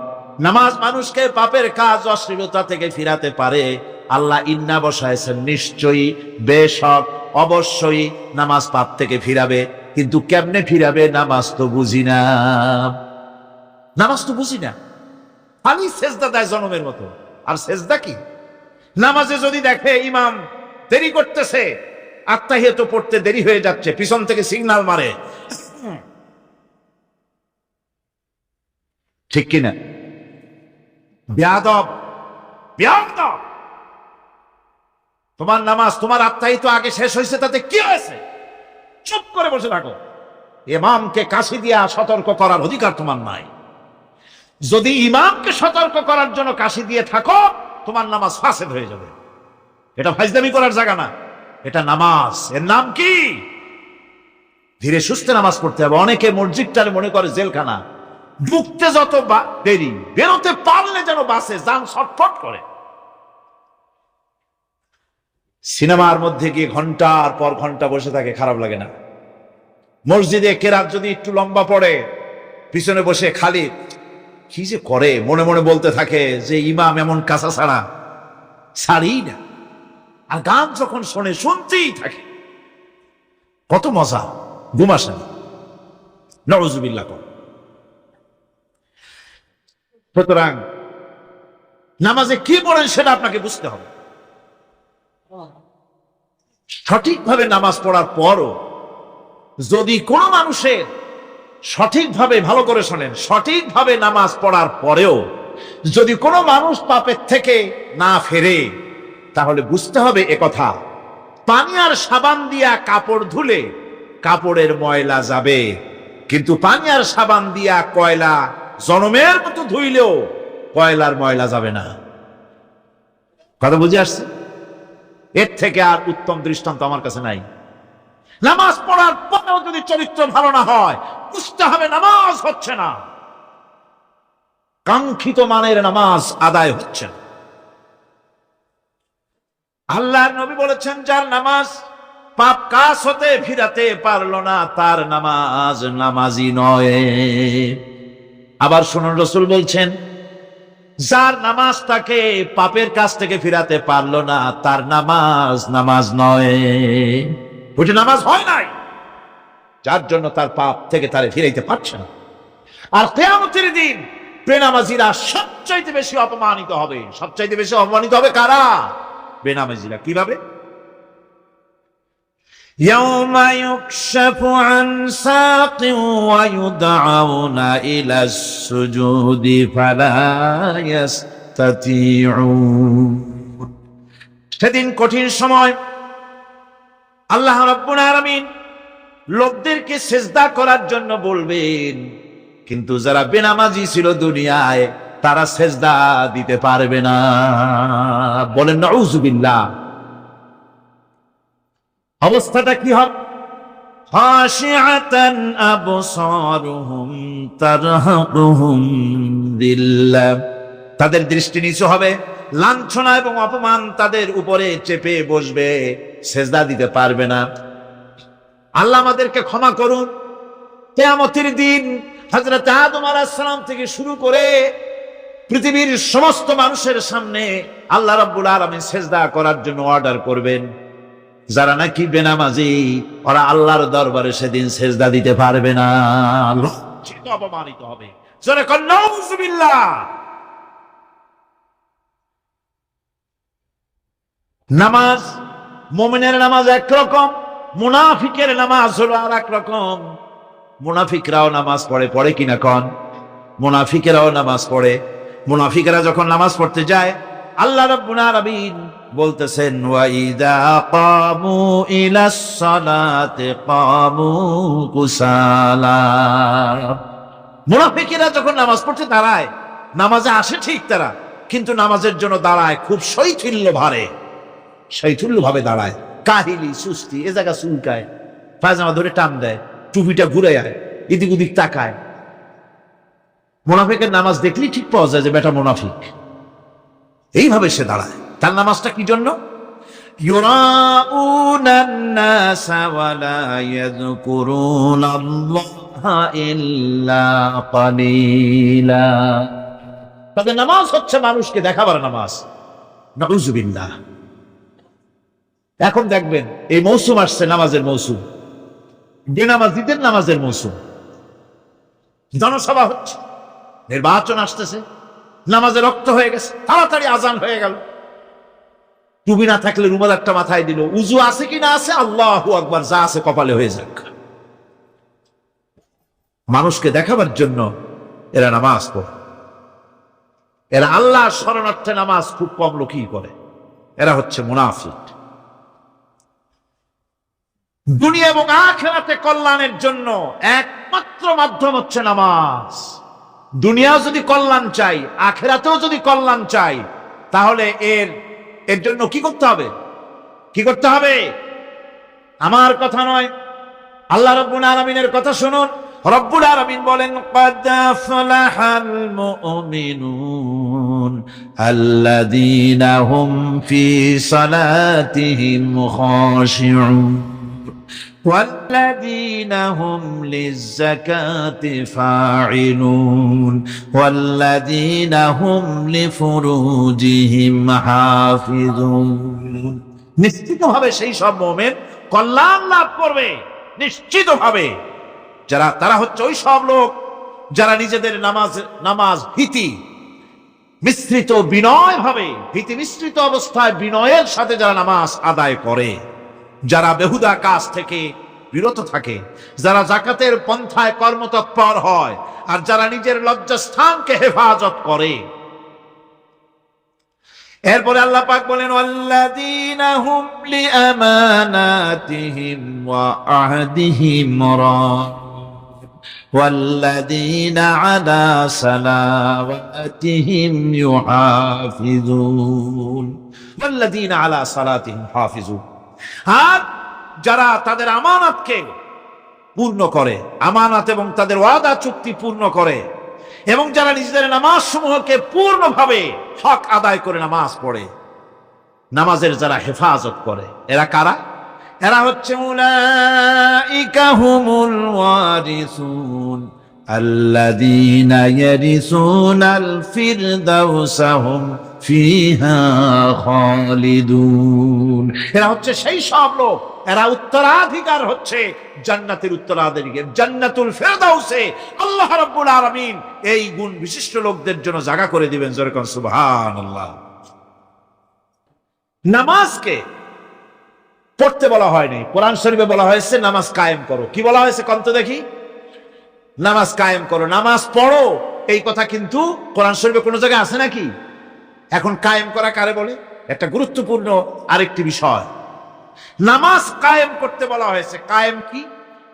নামাজ মানুষকে পাপের কাজ, অশ্লীলতা থেকে ফিরাতে পারে। আল্লাহ ইন্না বসায়ছেন, নিশ্চয়ই, বেশক, অবশ্যই নামাজ পাপ থেকে ফিরাবে। কিন্তু কেমনে ফিরাবে নামাজ তো বুঝি না, নামাজ তো বুঝি না। খালি সেজদা দেয় জনমের মতো। আর সেজদা কি? নামাজে যদি দেখে ইমাম দেরি করতেছে, আত্তাহিয়াত পড়তে দেরি হয়ে যাচ্ছে, পিছন থেকে সিগন্যাল মারে, ঠিক কিনা? বেয়াদব, বেয়াদব। তোমার নামাজ, তোমার আত্তাহিয়াত আগে শেষ হয়েছে, তাতে কি হয়েছে? চুপ করে বসে থাকো। ইমামকে কাশি দিয়া সতর্ক করার অধিকার তোমার নাই। যদি ইমামকে সতর্ক করার জন্য কাশি দিয়ে থাকো, তোমার নামাজ ফাসেদ হয়ে যাবে। এটা ফাজলামি করার জায়গা না, এটা নামাজ। এর নাম কি? ধীরে সুস্থে নামাজ পড়তে হবে। অনেকে মসজিদটারে মনে করে জেলখানা। ঢুকতে যত দেরি, বেরোতে পারলে যেন বাসে যান ছটফট করে। সিনেমার মধ্যে গিয়ে ঘন্টার পর ঘন্টা বসে থাকে, খারাপ লাগে না? মসজিদে কেরাত যদি একটু লম্বা পড়ে, পিছনে বসে খালি কি যে করে মনে মনে বলতে থাকে যে ইমাম এমন কাঁচা ছাড়া ছাড়ি না। আর গান যখন শোনে, শুনতেই থাকে, কত মজা, ঘুম আসে না। নাউযুবিল্লাহ। সুতরাং নামাজে কি পড়েন সেটা আপনাকে বুঝতে হবে। সঠিকভাবে নামাজ পড়ার পরও যদি কোনো মানুষের সঠিকভাবে, ভালো করে শোনেন, সঠিকভাবে নামাজ পড়ার পরেও যদি কোনো মানুষ পাপের থেকে না ফেরে, তাহলে বুঝতে হবে একথা, পানি আর সাবান দিয়া কাপড় ধুলে কাপড়ের ময়লা যাবে, কিন্তু পানি আর সাবান দিয়া কয়লা জনমের মতো ধুইলেও কয়লার ময়লা যাবে না। কথা বুঝে আসছে? এর থেকে আর উত্তম দৃষ্টান্ত আমার কাছে নাই। নামাজ পড়ার পরেও যদি চরিত্র ভালো না হয়, বুঝতে হবে নামাজ হচ্ছে না, কাঙ্ক্ষিত মানের নামাজ আদায় হচ্ছে না। আল্লাহর নবী বলেছেন, যার নামাজ পাপ কাজ হতে ফিরাতে পারলো না, তার নামাজ নামাজি নয়। আবার শুনুন, রাসূল বলছেন, যার নামাজ তাকে পাপের কাজ থেকে ফিরাতে পারলো না, তার নামাজ নামাজ নয়। ওটা নামাজ হয় নাই, যার জন্য তার পাপ থেকে তারে ফিরাইতে পারছে না। আর কিয়ামতের দিন বেনামাজিরা সবচাইতে বেশি অপমানিত হবে। সবচাইতে বেশি অপমানিত হবে কারা? বেনামাজিরা। কিভাবে? ইয়াউমা ইউকশাফু আন সাকিন ওয়া ইউদআউনা ইলাস সুজুদি ফালা ইস্তাতিউন। সেদিন কঠিন সময়, আল্লাহ রাব্বুল আলামিন লোকদেরকে সিজদা করার জন্য বলবেন, কিন্তু যারা বেনামাজি ছিল দুনিয়ায়, তারা সিজদা দিতে পারবে না। বলেন নাউযুবিল্লাহ। অবস্থাটা কি হবে? খাশিআতান আবসারুহুম তারহাকুহুম যিল্লাহ। তাদের দৃষ্টি নিচু হবে, লাঞ্ছনা এবং অপমান তাদের উপরে চেপে বসবে। সেজদা দিতে পারবে না। আল্লাহ আমাদেরকে ক্ষমা করুন। কিয়ামতের দিন হযরত আদম আলাইহিস সালাম থেকে শুরু করে পৃথিবীর সমস্ত মানুষের সামনে আল্লাহ রাব্বুল আলামিন সেজদা করার জন্য অর্ডার করবেন। যারা নাকি বেনামাজি ওরা আল্লাহর দরবারে সেদিন সেজদা দিতে পারবে না, লজ্জিত অপমানিত হবে। জোরে কর নাউযুবিল্লাহ। নামাজ, মুমিনের নামাজ একরকম, মুনাফিকের নামাজ হলো আর এক রকম। মুনাফিকরাও নামাজ পড়ে, পড়ে কিনা কন? মুনাফিকেরাও নামাজ পড়ে। মুনাফিকেরা যখন নামাজ পড়তে যায় আল্লাহ রাব্বুল আলামিন বলতেছেন ওয়া ইযা কামু ইলাস সালাতি কামু কুসালা। মুনাফিকেরা যখন নামাজ পড়তে দাঁড়ায়, নামাজে আসে ঠিক তারা, কিন্তু নামাজের জন্য দাঁড়ায় খুব শৈথিল্য ভাবে দাঁড়ায়, কাহিলি সুস্তি, এ জায়গা চুলকায়, পায়জামা ধরে টান দেয়, টুপিটা ঘুরে আয়, এদিক ওদিক তাকায়। মুনাফিকের নামাজ দেখলেই ঠিক পাওয়া যায় যে বেটা মুনাফিক। এইভাবে সে দাঁড়ায়। তার নামাজটা কি জন্য? ইউরাউনান নাসা ওয়া লা ইয়াযকুরুনাল্লাহা ইল্লা কালিলা। তাদের নামাজ হচ্ছে মানুষকে দেখাবার নামাজ। নাউযুবিল্লাহ। এখন দেখবেন এই মৌসুম আসছে, নামাজের মৌসুম, বেনামাজিদের নামাজের মৌসুম। জনসভা হচ্ছে, নির্বাচন আসতেছে, নামাজে রক্ত হয়ে গেছে, তাড়াতাড়ি আজান হয়ে গেল। টুপি না থাকলে রুমাল একটা মাথায় দিল, উজু আছে কি না আছে, আল্লাহু আকবার, যা আছে কপালে হয়ে যাক। মানুষকে দেখাবার জন্য এরা নামাজ পড়ে। এরা আল্লাহর শরণার্থে নামাজ খুব কম লোকই করে। এরা হচ্ছে মুনাফিক। দুনিয়া এবং আখিরাতে কল্যাণের জন্য একমাত্র মাধ্যম হচ্ছে নামাজ। দুনিয়াও যদি কল্যাণ চাই, আখিরাতেও যদি কল্যাণ চাই, তাহলে এর জন্য কি করতে হবে? কি করতে হবে? আমার কথা নয়, আল্লাহ রাব্বুল আলামিনের কথা শুনুন। রব্বুল আলামিন বলেন ক্বাদ আফলাহাল মুমিনুন আল্লাযীনা হুম ফি সালাতিহিম খাশিউন والذين هم للزكاة فاعلون والذين هم لفروجهم حافظون। নিশ্চিতভাবে সেই সব মুমিন কল্যাণ লাভ করবে, নিশ্চিতভাবে। তারা হচ্ছে ওই সব লোক যারা নিজেদের নামাজ ভীতি মিশ্রিত ভীতি মিশ্রিত অবস্থায় বিনয়ের সাথে যারা নামাজ আদায় করে, যারা বেহুদা কাজ থেকে বিরত থাকে, যারা যাকাতের পন্থায় কর্মতৎপর হয়, আর যারা নিজের লজ্জাস্থানকে হেফাজত করে। এরপরে আল্লাহ পাক বলেন ওয়াল্লাযীনা হুম লিআমানাতিহিম ওয়া আহদিহিম রাউন ওয়াল্লাযীনা আলা সালাওয়াতিহিম ইউহাফিজুন ওয়াল্লাযীনা আলা সালাতিহিম হাফিজুন। আর যারা তাদের আমানতকে পূর্ণ করে, আমানত এবং তাদের ওয়াদা চুক্তি পূর্ণ করে, এবং যারা নিজেদের নামাজ সমূহকে পূর্ণভাবে হক আদায় করে নামাজ পড়ে, নামাজের যারা হেফাজত করে, এরা কারা? এরা হচ্ছে উলাইকা হুমুল ওয়ারিসুন আল্লাযীনা ইয়ারিসুনাল ফিরদাউসা হুম ফিহা খালিদুন। এরা হচ্ছে সেই সব লোক, এরা উত্তরাধিকার হচ্ছে জান্নাতের উত্তরাধিকার, জান্নাতুল ফিরদাউসে আল্লাহ রাব্বুল আলামিন এই গুণ বিশিষ্ট লোকদের জন্য জায়গা করে দিবেন। জোরে কোন সুবহানাল্লাহ। নামাজকে পড়তে বলা হয়নি, কোরআন শরীফে বলা হয়েছে নামাজ কায়েম করো। কি বলা হয়েছে কন্ত দেখি? নামাজ কায়েম করো, নামাজ পড়ো। এই কথা কিন্তু কোরআন শরীফে কোনো জায়গায় আছে নাকি? এখন কায়েম করা কারে বলে? একটা গুরুত্বপূর্ণ আরেকটি বিষয়। নামাজ কায়েম করতে বলা হয়েছে। কায়েম কি?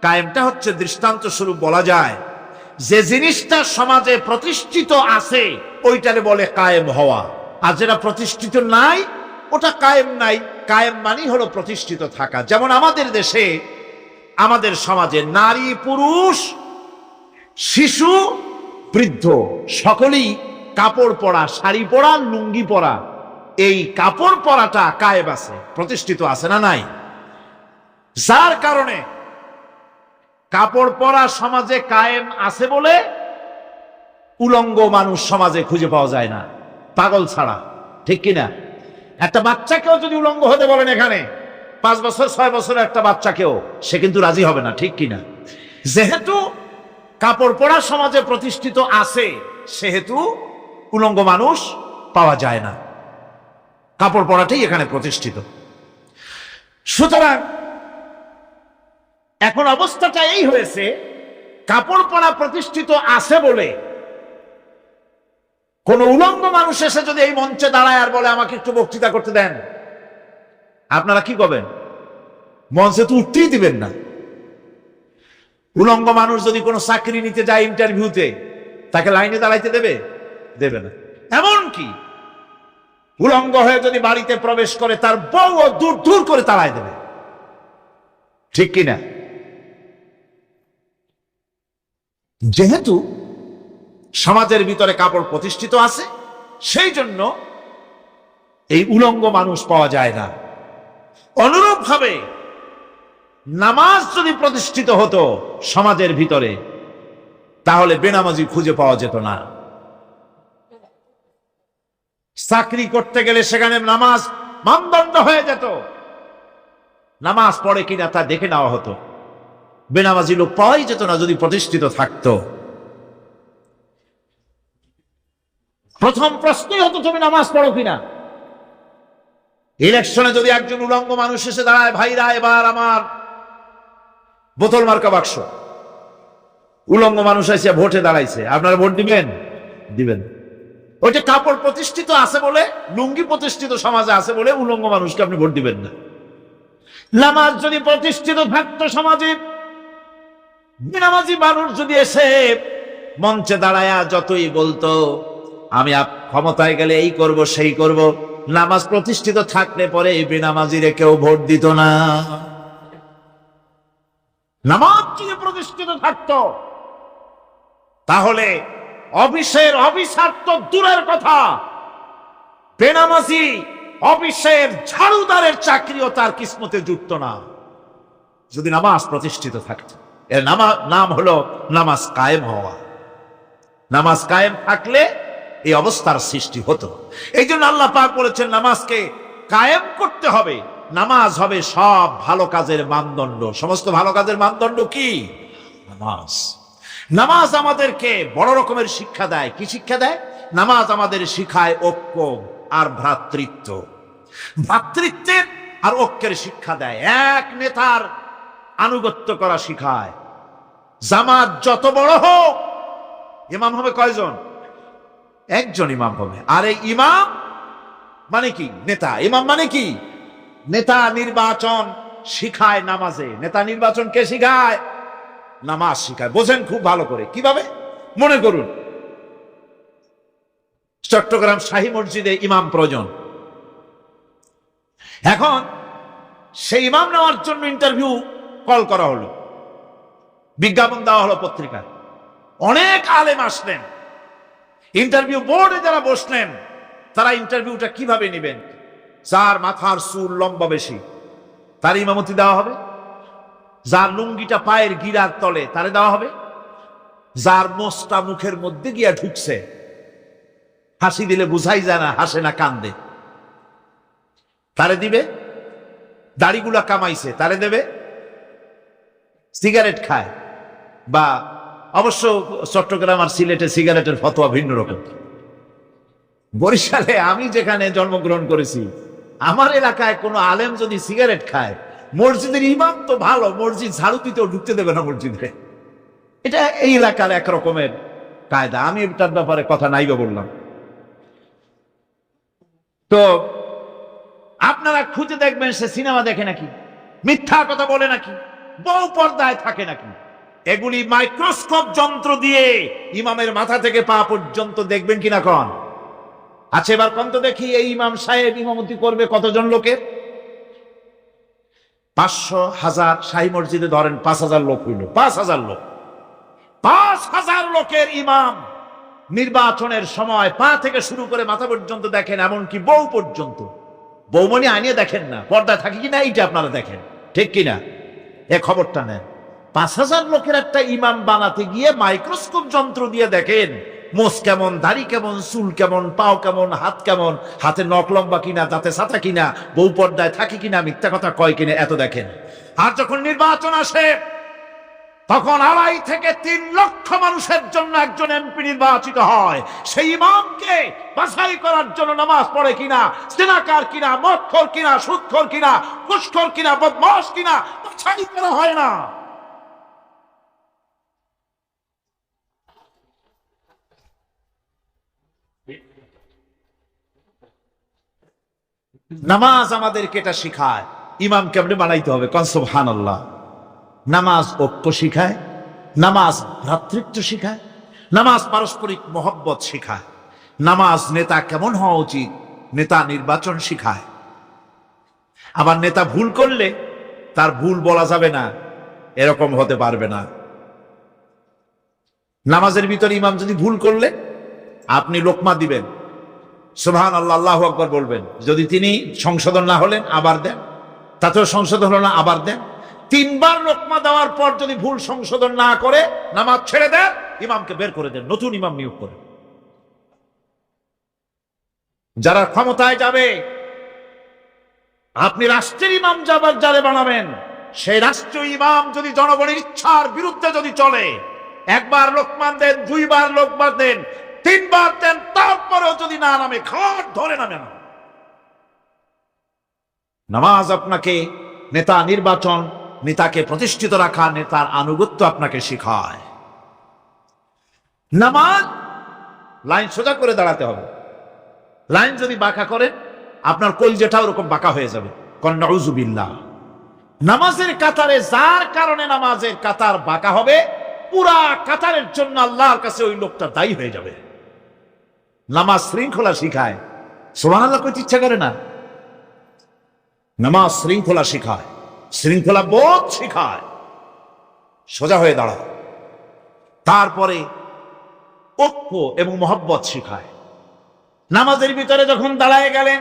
কায়েমটা হচ্ছে দৃষ্টান্ত স্বরূপ বলা যায় যে জিনিসটা সমাজে প্রতিষ্ঠিত আছে ওইটারে বলে কায়েম হওয়া, আর যেটা প্রতিষ্ঠিত নাই ওটা কায়েম নাই। কায়েম মানে হলো প্রতিষ্ঠিত থাকা। যেমন আমাদের দেশে, আমাদের সমাজে নারী পুরুষ শিশু বৃদ্ধ সকলেই কাপড় পরা, শাড়ি পরা, লুঙ্গি পরা, এই কাপড় পরাটা কায়েম আছে, প্রতিষ্ঠিত আছে না নাই? যার কারণে কাপড় পরা সমাজে কায়েম আছে বলে উলঙ্গ মানুষ সমাজে খুঁজে পাওয়া যায় না, পাগল ছাড়া। ঠিক কিনা? একটা বাচ্চাকেও যদি উলঙ্গ হতে বলেন এখানে, 5 বছর 6 বছরের একটা বাচ্চাকেও, সে কিন্তু রাজি হবে না। ঠিক কিনা? যেহেতু কাপড় পরা সমাজে প্রতিষ্ঠিত আছে, সেহেতু উলঙ্গ মানুষ পাওয়া যায় না, কাপড় পরাটাই এখানে প্রতিষ্ঠিত। সুতরাং এখন অবস্থাটা এই হয়েছে, কাপড় পরা প্রতিষ্ঠিত আছে বলে কোন উলঙ্গ মানুষ এসে যদি এই মঞ্চে দাঁড়ায় আর বলে আমাকে একটু বক্তৃতা করতে দেন, আপনারা কি করবেন? মঞ্চে তো উঠতেই দিবেন না। উলঙ্গ মানুষ যদি কোনো চাকরি নিতে যায় ইন্টারভিউতে, তাকে লাইনে দাঁড়াইতে দেবে? দেবে না। এমনকি উলঙ্গ হয়ে যদি বাড়িতে প্রবেশ করে, তার বউ দূর দূর করে তাড়ায় দেবে। ঠিক কিনা? যেহেতু সমাজের ভিতরে কাপড় প্রতিষ্ঠিত আছে, সেই জন্য এই উলঙ্গ মানুষ পাওয়া যায় না। অনুরূপ ভাবে নামাজ যদি প্রতিষ্ঠিত হতো সমাজের ভিতরে, তাহলে বেনামাজি খুঁজে পাওয়া যেত না। চাকরি করতে গেলে সেখানে নামাজ মানদণ্ড হয়ে যেত, নামাজ পড়ে কিনা তা দেখে নেওয়া হতো। বেনামাজি লোক পাওয়াই যেত না যদি প্রতিষ্ঠিত থাকতো। প্রথম প্রশ্নই হতো তুমি নামাজ পড়ো কিনা। ইলেকশনে যদি একজন উলঙ্গ মানুষ এসে দাঁড়ায়, ভাইরা এবার আমার বোতল মার্কা বাক্স, উলঙ্গ মানুষ এসে ভোটে দাঁড়াইছে, আপনারা ভোট দিবেন? দিবেন। ওইটা কাপড় প্রতিষ্ঠিত আছে বলে, লুঙ্গি প্রতিষ্ঠিত সমাজে আছে বলে উলঙ্গ মানুষকে আপনি ভোট দিবেন না। নামাজ যদি প্রতিষ্ঠিত থাকতো সমাজে, বেনামাজি মানুষ যদি এসে মঞ্চে দাঁড়ায়া যতই বলতো আমি ক্ষমতায় গেলে এই করব সেই করব, নামাজ প্রতিষ্ঠিত থাকলে পরে এই বেনামাজিরে কেউ ভোট দিত না। নামাজ যদি প্রতিষ্ঠিত থাকতো, তাহলে অফিসের অফিসার তো দূরের কথা, বেনামাজি অফিসের ঝাড়ুদারের চাকরিও তার কিসমতে জুটতো না, যদি নামাজ প্রতিষ্ঠিত থাকতো। এর নাম হলো নামাজ কায়েম হওয়া। নামাজ কায়েম থাকলে এই অবস্থার সৃষ্টি হতো। এই জন্য আল্লাহ পাক বলেছেন নামাজকে কায়েম করতে হবে। নামাজ হবে সব ভালো কাজের মানদণ্ড। সমস্ত ভালো কাজের মানদণ্ড কি? নামাজ। নামাজ আমাদেরকে বড় রকমের শিক্ষা দেয়। কি শিক্ষা দেয়? নামাজ আমাদের শিখায় ঐক্য আর ভ্রাতৃত্ব। ভ্রাতৃত্বের আর ঐক্যের শিক্ষা দেয়। এক নেতার আনুগত্য করা শিখায়। জামাত যত বড় হোক, ইমাম হবে কয়জন? একজন ইমাম হবে। আর এই ইমাম মানে কি? নেতা। ইমাম মানে কি? নেতা নির্বাচন শিখায় নামাজে। নেতা নির্বাচন কে শিখায়? নামাজ শিখায়। বোঝেন খুব ভালো করে। কিভাবে? মনে করুন চট্টগ্রাম শাহী মসজিদে ইমাম প্রয়োজন। এখন সেই ইমাম নেওয়ার জন্য ইন্টারভিউ কল করা হলো, বিজ্ঞাপন দেওয়া হলো পত্রিকায়। অনেক আলেম আসলেন। ইন্টারভিউ বোর্ডে যারা বসলেন, তারা ইন্টারভিউটা কিভাবে নেবেন? যার মাথার চুল লম্বা বেশি তার ইমামতি দেওয়া হবে, যার লুঙ্গিটা পায়ের গিরার তলে তারে দেওয়া হবে, যার মোষটা মুখের মধ্যে গিয়া ঢুকছে, হাসি দিলে বুঝাই যায় না হাসে না কান্দে, তারে দিবে। দাড়িগুলা কামাইছে তারে দেবে। সিগারেট খায়, বা অবশ্য চট্টগ্রাম আর সিলেটে সিগারেটের ফতোয়া ভিন্ন রকম। বরিশালে আমি যেখানে জন্মগ্রহণ করেছি, আমার এলাকায় কোনো আলেম যদি সিগারেট খায়, মসজিদের ইমাম তো ভালো, মসজিদ ঝাড়ু দিতেও ঢুকতে দেবে না মসজিদে। এটা এই এলাকার এক রকমের কায়দা। আমি এটার ব্যাপারে কথা নাইবা বললাম। তো আপনারা খুঁজে দেখবেন সে সিনেমা দেখে নাকি, মিথ্যা কথা বলে নাকি, বউ পর্দায় থাকে নাকি। এগুলি মাইক্রোস্কোপ যন্ত্র দিয়ে ইমামের মাথা থেকে পা পর্যন্ত দেখবেন কিনা কন? আচ্ছা এবার কন তো দেখি, এই ইমাম সাহেব ইমামতি করবে কতজন লোকের? 500, 1000, শাহী মসজিদে ধরেন 5000 লোক হইল। 5000 লোক, 5000 লোকের ইমাম নির্বাচনের সময় পা থেকে শুরু করে মাথা পর্যন্ত দেখেন, এমনকি বউ পর্যন্ত। বৌমনি আনিয়ে দেখেন না, পর্দায় থাকে কিনা এইটা আপনারা দেখেন। ঠিক কিনা? এ খবরটা নেন। 5,000 লোকের একটা ইমাম বানাতে গিয়ে মাইক্রোস্কোপ যন্ত্র দিয়ে দেখেন মোষ কেমন, দাড়ি কেমন, চুল কেমন, পাও কেমন, হাত কেমন, হাতে নখ লম্বা কিনা, দাঁতে ছাতা কিনা, বউ পর্দায় থাকে কিনা, মিথ্যা কথা কয় কিনা, এত দেখেন। আর যখন নির্বাচন আসে তখন 2.5 থেকে 3 লক্ষ মানুষের জন্য একজন এমপি নির্বাচিত হয়। সেই ইমামকে বাছাই করার জন্য নামাজ পড়ে কিনা, সিনাকার কিনা, মদখোর কিনা, সুদখোর কিনা, ঘুষখোর কিনা, বদমাশ কিনা বাছাই করা হয় না। নামাজ আমাদেরকে এটা শিখায় ইমাম কেমনে বানাইতে হবে। কোন সুবহানাল্লাহ। নামাজ ঐক্য শিখায়, নামাজ ভ্রাতৃত্ব শিখায়, নামাজ পারস্পরিক মহব্বত শিখায়, নামাজ নেতা কেমন হওয়া উচিত, নেতা নির্বাচন শিখায়। আবার নেতা ভুল করলে তার ভুল বলা যাবে না, এরকম হতে পারবে না। নামাজের ভিতরে ইমাম যদি ভুল করলে আপনি লোকমা দিবেন, সুবহানাল্লাহ, আল্লাহু আকবার বলবেন। যদি তিনি সংশোধন না হলেন আবার দেন, তাতেও সংশোধন হলো না আবার দেন। 3 বার লোকমা দেওয়ার পর যদি ভুল সংশোধন না করে নামাজ ছেড়ে দেন, ইমামকে বের করে দেন, নতুন ইমাম নিয়োগ করে। যারা ক্ষমতায় যাবে, আপনি রাষ্ট্রের ইমাম যারে বানাবেন, সেই রাষ্ট্রীয় ইমাম যদি জনগণের ইচ্ছার বিরুদ্ধে যদি চলে, 1 বার লোকমান দেন, 2 বার লোকমান দেন, 3 বার দেন, তারপরেও যদি না নামে, ঘাট ধরে নামে না। নামাজ আপনাকে নেতা নির্বাচন, নেতাকে প্রতিষ্ঠিত রাখা, নেতার আনুগত্য আপনাকে শেখায়। নামাজ লাইন সোজা করে দাঁড়াতে হবে। লাইন যদি বাঁকা করেন আপনার কলজেটা ওরকম বাঁকা হয়ে যাবে। নাউযুবিল্লাহ। নামাজের কাতারে যার কারণে নামাজের কাতার বাঁকা হবে, পুরা কাতারের জন্য আল্লাহর কাছে ওই লোকটা দায়ী হয়ে যাবে। নামাজ শৃঙ্খলা শিখায়, সুবহানাল্লাহ কইতে ইচ্ছা করে না। নামাজ শৃঙ্খলা শিখায়, শৃঙ্খলা বোধ শিখায়, সোজা হয়ে দাঁড়ায়। তারপরে ঐক্য এবং মহব্বত শিখায়। নামাজের ভিতরে যখন দাঁড়ায় গেলেন,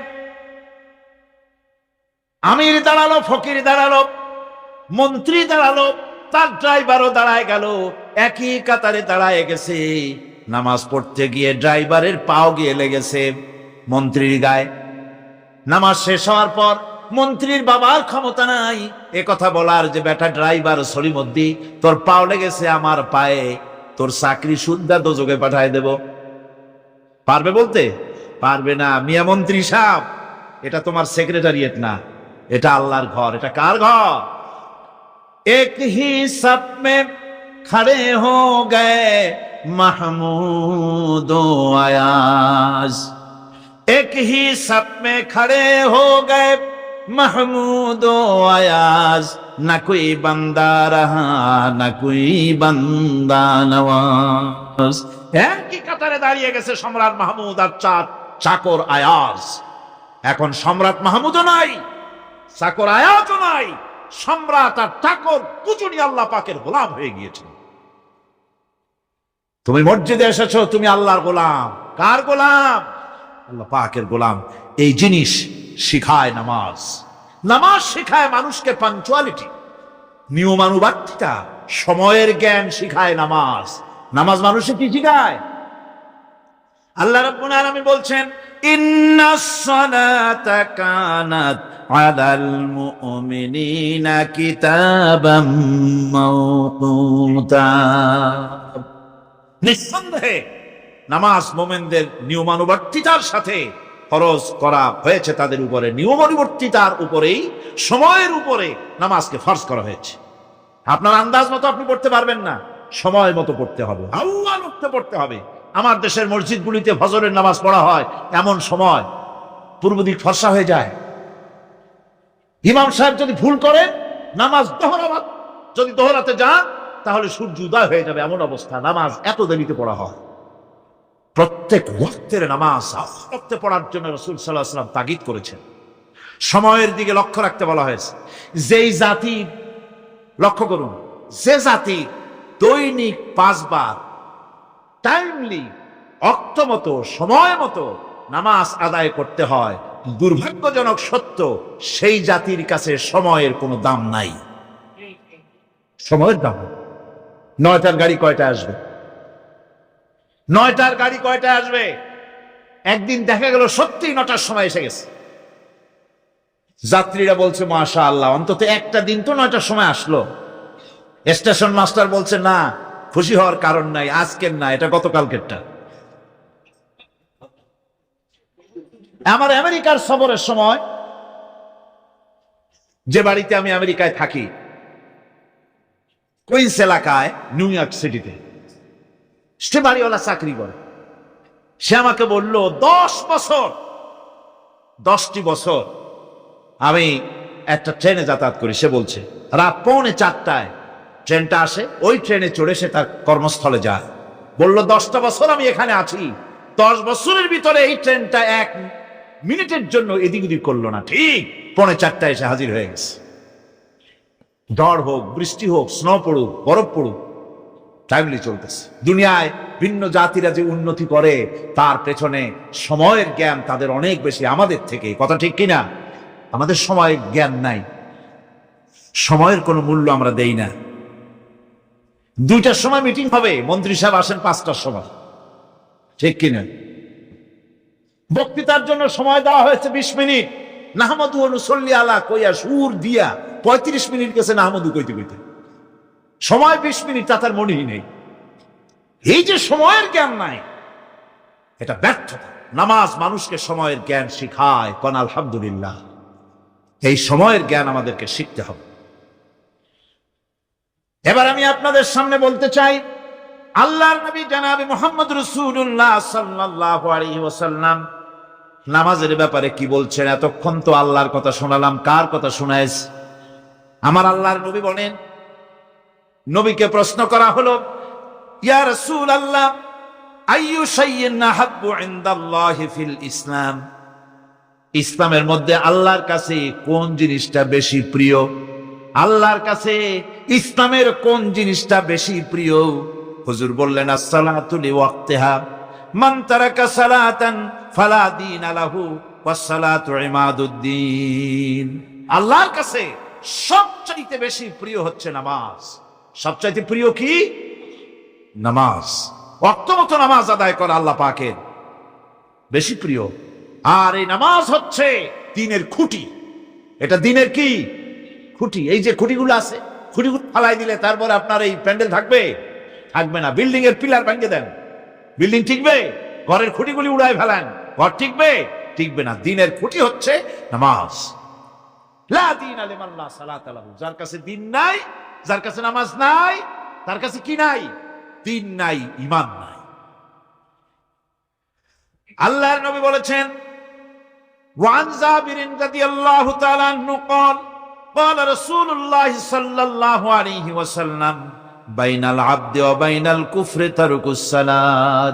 আমির দাঁড়ালো, ফকির দাঁড়ালো, মন্ত্রী দাঁড়ালো, তার ড্রাইভারও দাঁড়ায় গেল, একই কাতারে দাঁড়ায় গেছে। নামাজ পড়তে গিয়ে ড্রাইভারের পাও গিয়ে লেগেছে মন্ত্রীর গায়ে। নামাজ শেষ হওয়ার পর মন্ত্রীর বাবার ক্ষমতা নাই এ কথা বলার যে বেটা ড্রাইভার সলিমদ্দি, তোর পাও লেগেছে আমার পায়ে, তোর চাকরি সুদ্ধা দোজকে পাঠায় দেব। পারবে বলতে? পারবে না। মিয়া মন্ত্রী সাহেব, এটা তোমার সেক্রেটারিয়েট না, এটা আল্লাহর ঘর। এটা কার ঘর? এক হি সব মে খড়ে হো গয়ে মাহমুদ ও আয়াজ, এক হি সব মে খড়ে হো গয়ে महमूद आयाज, न कोई बंदा रहा न कोई बंदा नवाज। একই কাতারে দাঁড়িয়ে গেছে সম্রাট মাহমুদ আর চাকর আয়াজ। এখন সম্রাট মাহমুদও নাই, চাকর আয়াজও নাই, সম্রাট আর চাকর দুজনই আল্লাহ পাকের গোলাম হয়ে গিয়েছে। তুমি মসজিদে এসেছো, তুমি আল্লাহর গোলাম। কার গোলাম? আল্লাহ পাকের গোলাম। এই জিনিস শিখায় নামাজ। নামাজ শিখায় মানুষকে পাঞ্চুয়ালিটি, নিয়মানুবর্তিতা, সময়ের জ্ঞান শিখায় নামাজ। নামাজ মানুষকে কি শিখায়? আল্লাহ রাব্বুল আলামিন বলছেন, ইন্নাস সালাতা কানাত আলাল মুমিনিনা কিতাবাম মাওকুতা। নিঃসন্দেহে নামাজ মুমিনদের নিয়মানুবর্তিতার সাথে ফরজ করা হয়েছে, তাদের উপরে নিয়মানুবর্তিতার উপরেই, সময়ের উপরে নামাজকে ফরজ করা হয়েছে। আপনার আন্দাজ মতো আপনি পড়তে পারবেন না, সময় মতো পড়তে হবে, আল্লাহ মতো পড়তে হবে। আমার দেশের মসজিদগুলিতে ফজরের নামাজ পড়া হয় এমন সময় পূর্ব দিক ফর্সা হয়ে যায়। ইমাম সাহেব যদি ভুল করেন, নামাজ যদি দোহরাতে যান তাহলে সূর্য উদয় হয়ে যাবে, এমন অবস্থা। নামাজ এত দেরিতে পড়া হয়। প্রত্যেক ওয়াক্তের নামাজ ওয়াক্তে পড়ার জন্য রাসূল সাল্লাল্লাহু আলাইহি ওয়াসাল্লাম তাগিদ করেছেন। সময়ের দিকে লক্ষ্য রাখতে বলা হয়েছে। যেই জাতি, লক্ষ্য করুন, যে জাতি দৈনিক 5 বার টাইমলি, অক্ত মতো, সময় মতো নামাজ আদায় করতে হয়, দুর্ভাগ্যজনক সত্য সেই জাতির কাছে সময়ের কোনো দাম নাই। সময়ের দাম। 9টার গাড়ি কয়টায় আসবে? 9টার গাড়ি কয়টায় আসবে? একদিন দেখা গেল সত্যি 9টার সময় এসে গেছে। যাত্রীরা বলছে মাশাআল্লাহ, অন্তত একটা দিন তো 9টার সময় আসলো। স্টেশন মাস্টার বলছে না, খুশি হওয়ার কারণ নাই, আজকের না, এটা গতকালকেরটা। আমার আমেরিকার সফরের সময়, যে বাড়িতে আমি আমেরিকায় থাকি, কুইন্স এলাকায়, নিউ ইয়র্ক সিটিতে, সে বাড়িওয়ালা চাকরি করে। সে আমাকে বলল 10টি বছর আমি একটা ট্রেনে যাতায়াত করি। সে বলছে রাত 3:45 ট্রেনটা আসে, ওই ট্রেনে চড়ে সে তার কর্মস্থলে যায়। বলল 10টা বছর আমি এখানে আছি, 10 বছরের ভিতরে এই ট্রেনটা 1 মিনিটের জন্য এদিক ওদিক করলো না, ঠিক 3:45 এসে হাজির হয়ে গেছে। ঝড় হোক, বৃষ্টি হোক, স্নো পড়ুক, বরফ পড়ুক, টাইমলি চলতেছে। দুনিয়ায় ভিন্ন জাতিরা যে উন্নতি করে তার পেছনে সময়ের জ্ঞান তাদের অনেক বেশি আমাদের থেকে, কথা ঠিক কিনা? আমাদের সময়ের জ্ঞান নাই, সময়ের কোনো মূল্য আমরা দেই না। 2টার সময় মিটিং হবে, মন্ত্রী সাহেব আসেন 5টার সময়, ঠিক কিনা? বক্তৃতার জন্য সময় দেওয়া হয়েছে 20 মিনিট, নাহমাদু ওয়া নুসাল্লি আলা কইয়া সুর দিয়া 35 মিনিট গেছে নাহমাদু কইতে কইতে। সময় 20 মিনিট, তা তার মনেই নেই। এই যে সময়ের জ্ঞান নাই, এটা ব্যর্থতা। নামাজ মানুষকে সময়ের জ্ঞান শিখায়, কোন আলহামদুলিল্লাহ। এই সময়ের জ্ঞান আমাদেরকে শিখতে হবে। এবার আমি আপনাদের সামনে বলতে চাই, আল্লাহর নবী জনাবে মুহাম্মদ রাসূলুল্লাহ সাল্লাল্লাহু আলাইহি ওয়াসাল্লাম নামাজের ব্যাপারে কি বলছেন। এতক্ষণ তো আল্লাহর কথা শোনালাম, কার কথা শোনাইছে? আমার আল্লাহর নবী বলেন, নবীকে প্রশ্ন করা হলো, ইয়া রাসূলুল্লাহ আইয়ু শাইইন আহাব্বু ইনদাল্লাহি ফিল ইসলাম, ইসলামের মধ্যে আল্লাহর কাছে কোন জিনিসটা বেশি প্রিয়? আল্লাহর কাছে ইসলামের কোন জিনিসটা বেশি প্রিয়? হুজুর বললেন, as-সালাতু লিওয়াক্তিহা, মান তারাকা সালাতান ফালা দীনা লাহু ওয়াস-সালাতু ইমাদুদ্দিন। আল্লাহর কাছে সবচাইতে বেশি প্রিয় হচ্ছে নামাজ। সবচাইতে প্রিয় কি? নামাজ। ওয়াক্ত মতো নামাজ আদায় করা আল্লাহ পাকের বেশি প্রিয়। আর এই নামাজ হচ্ছে দ্বীনের খুঁটি। এটা দ্বীনের কি? খুঁটি। এই যে খুঁটিগুলো আছে, খুঁটিগুলো ফালাই দিলে তারপর আপনার এই প্যান্ডেল থাকবে? থাকবে না। বিল্ডিং এর পিলার ভেঙে দেন, বিল্ডিং টিকবে? ঘরের খুঁটিগুলি উড়ায় ফেলেন, ঘর টিকবে? টিকবে না। দ্বীনের খুঁটি হচ্ছে নামাজ। লা দীনা লিমান লা সালাতা লাহু, যার কাছে দ্বীন নাই, যার কাছে নামাজ নাই, তার কাছে কি নাই? দ্বীন নাই, ঈমান নাই। আল্লাহর নবী বলেছেন, ওয়ান জাবির রাদিয়াল্লাহু তাআলা আনহু قال قال رسول الله صلى الله عليه وسلم بين العبد وبين الكفر ترك الصلاة।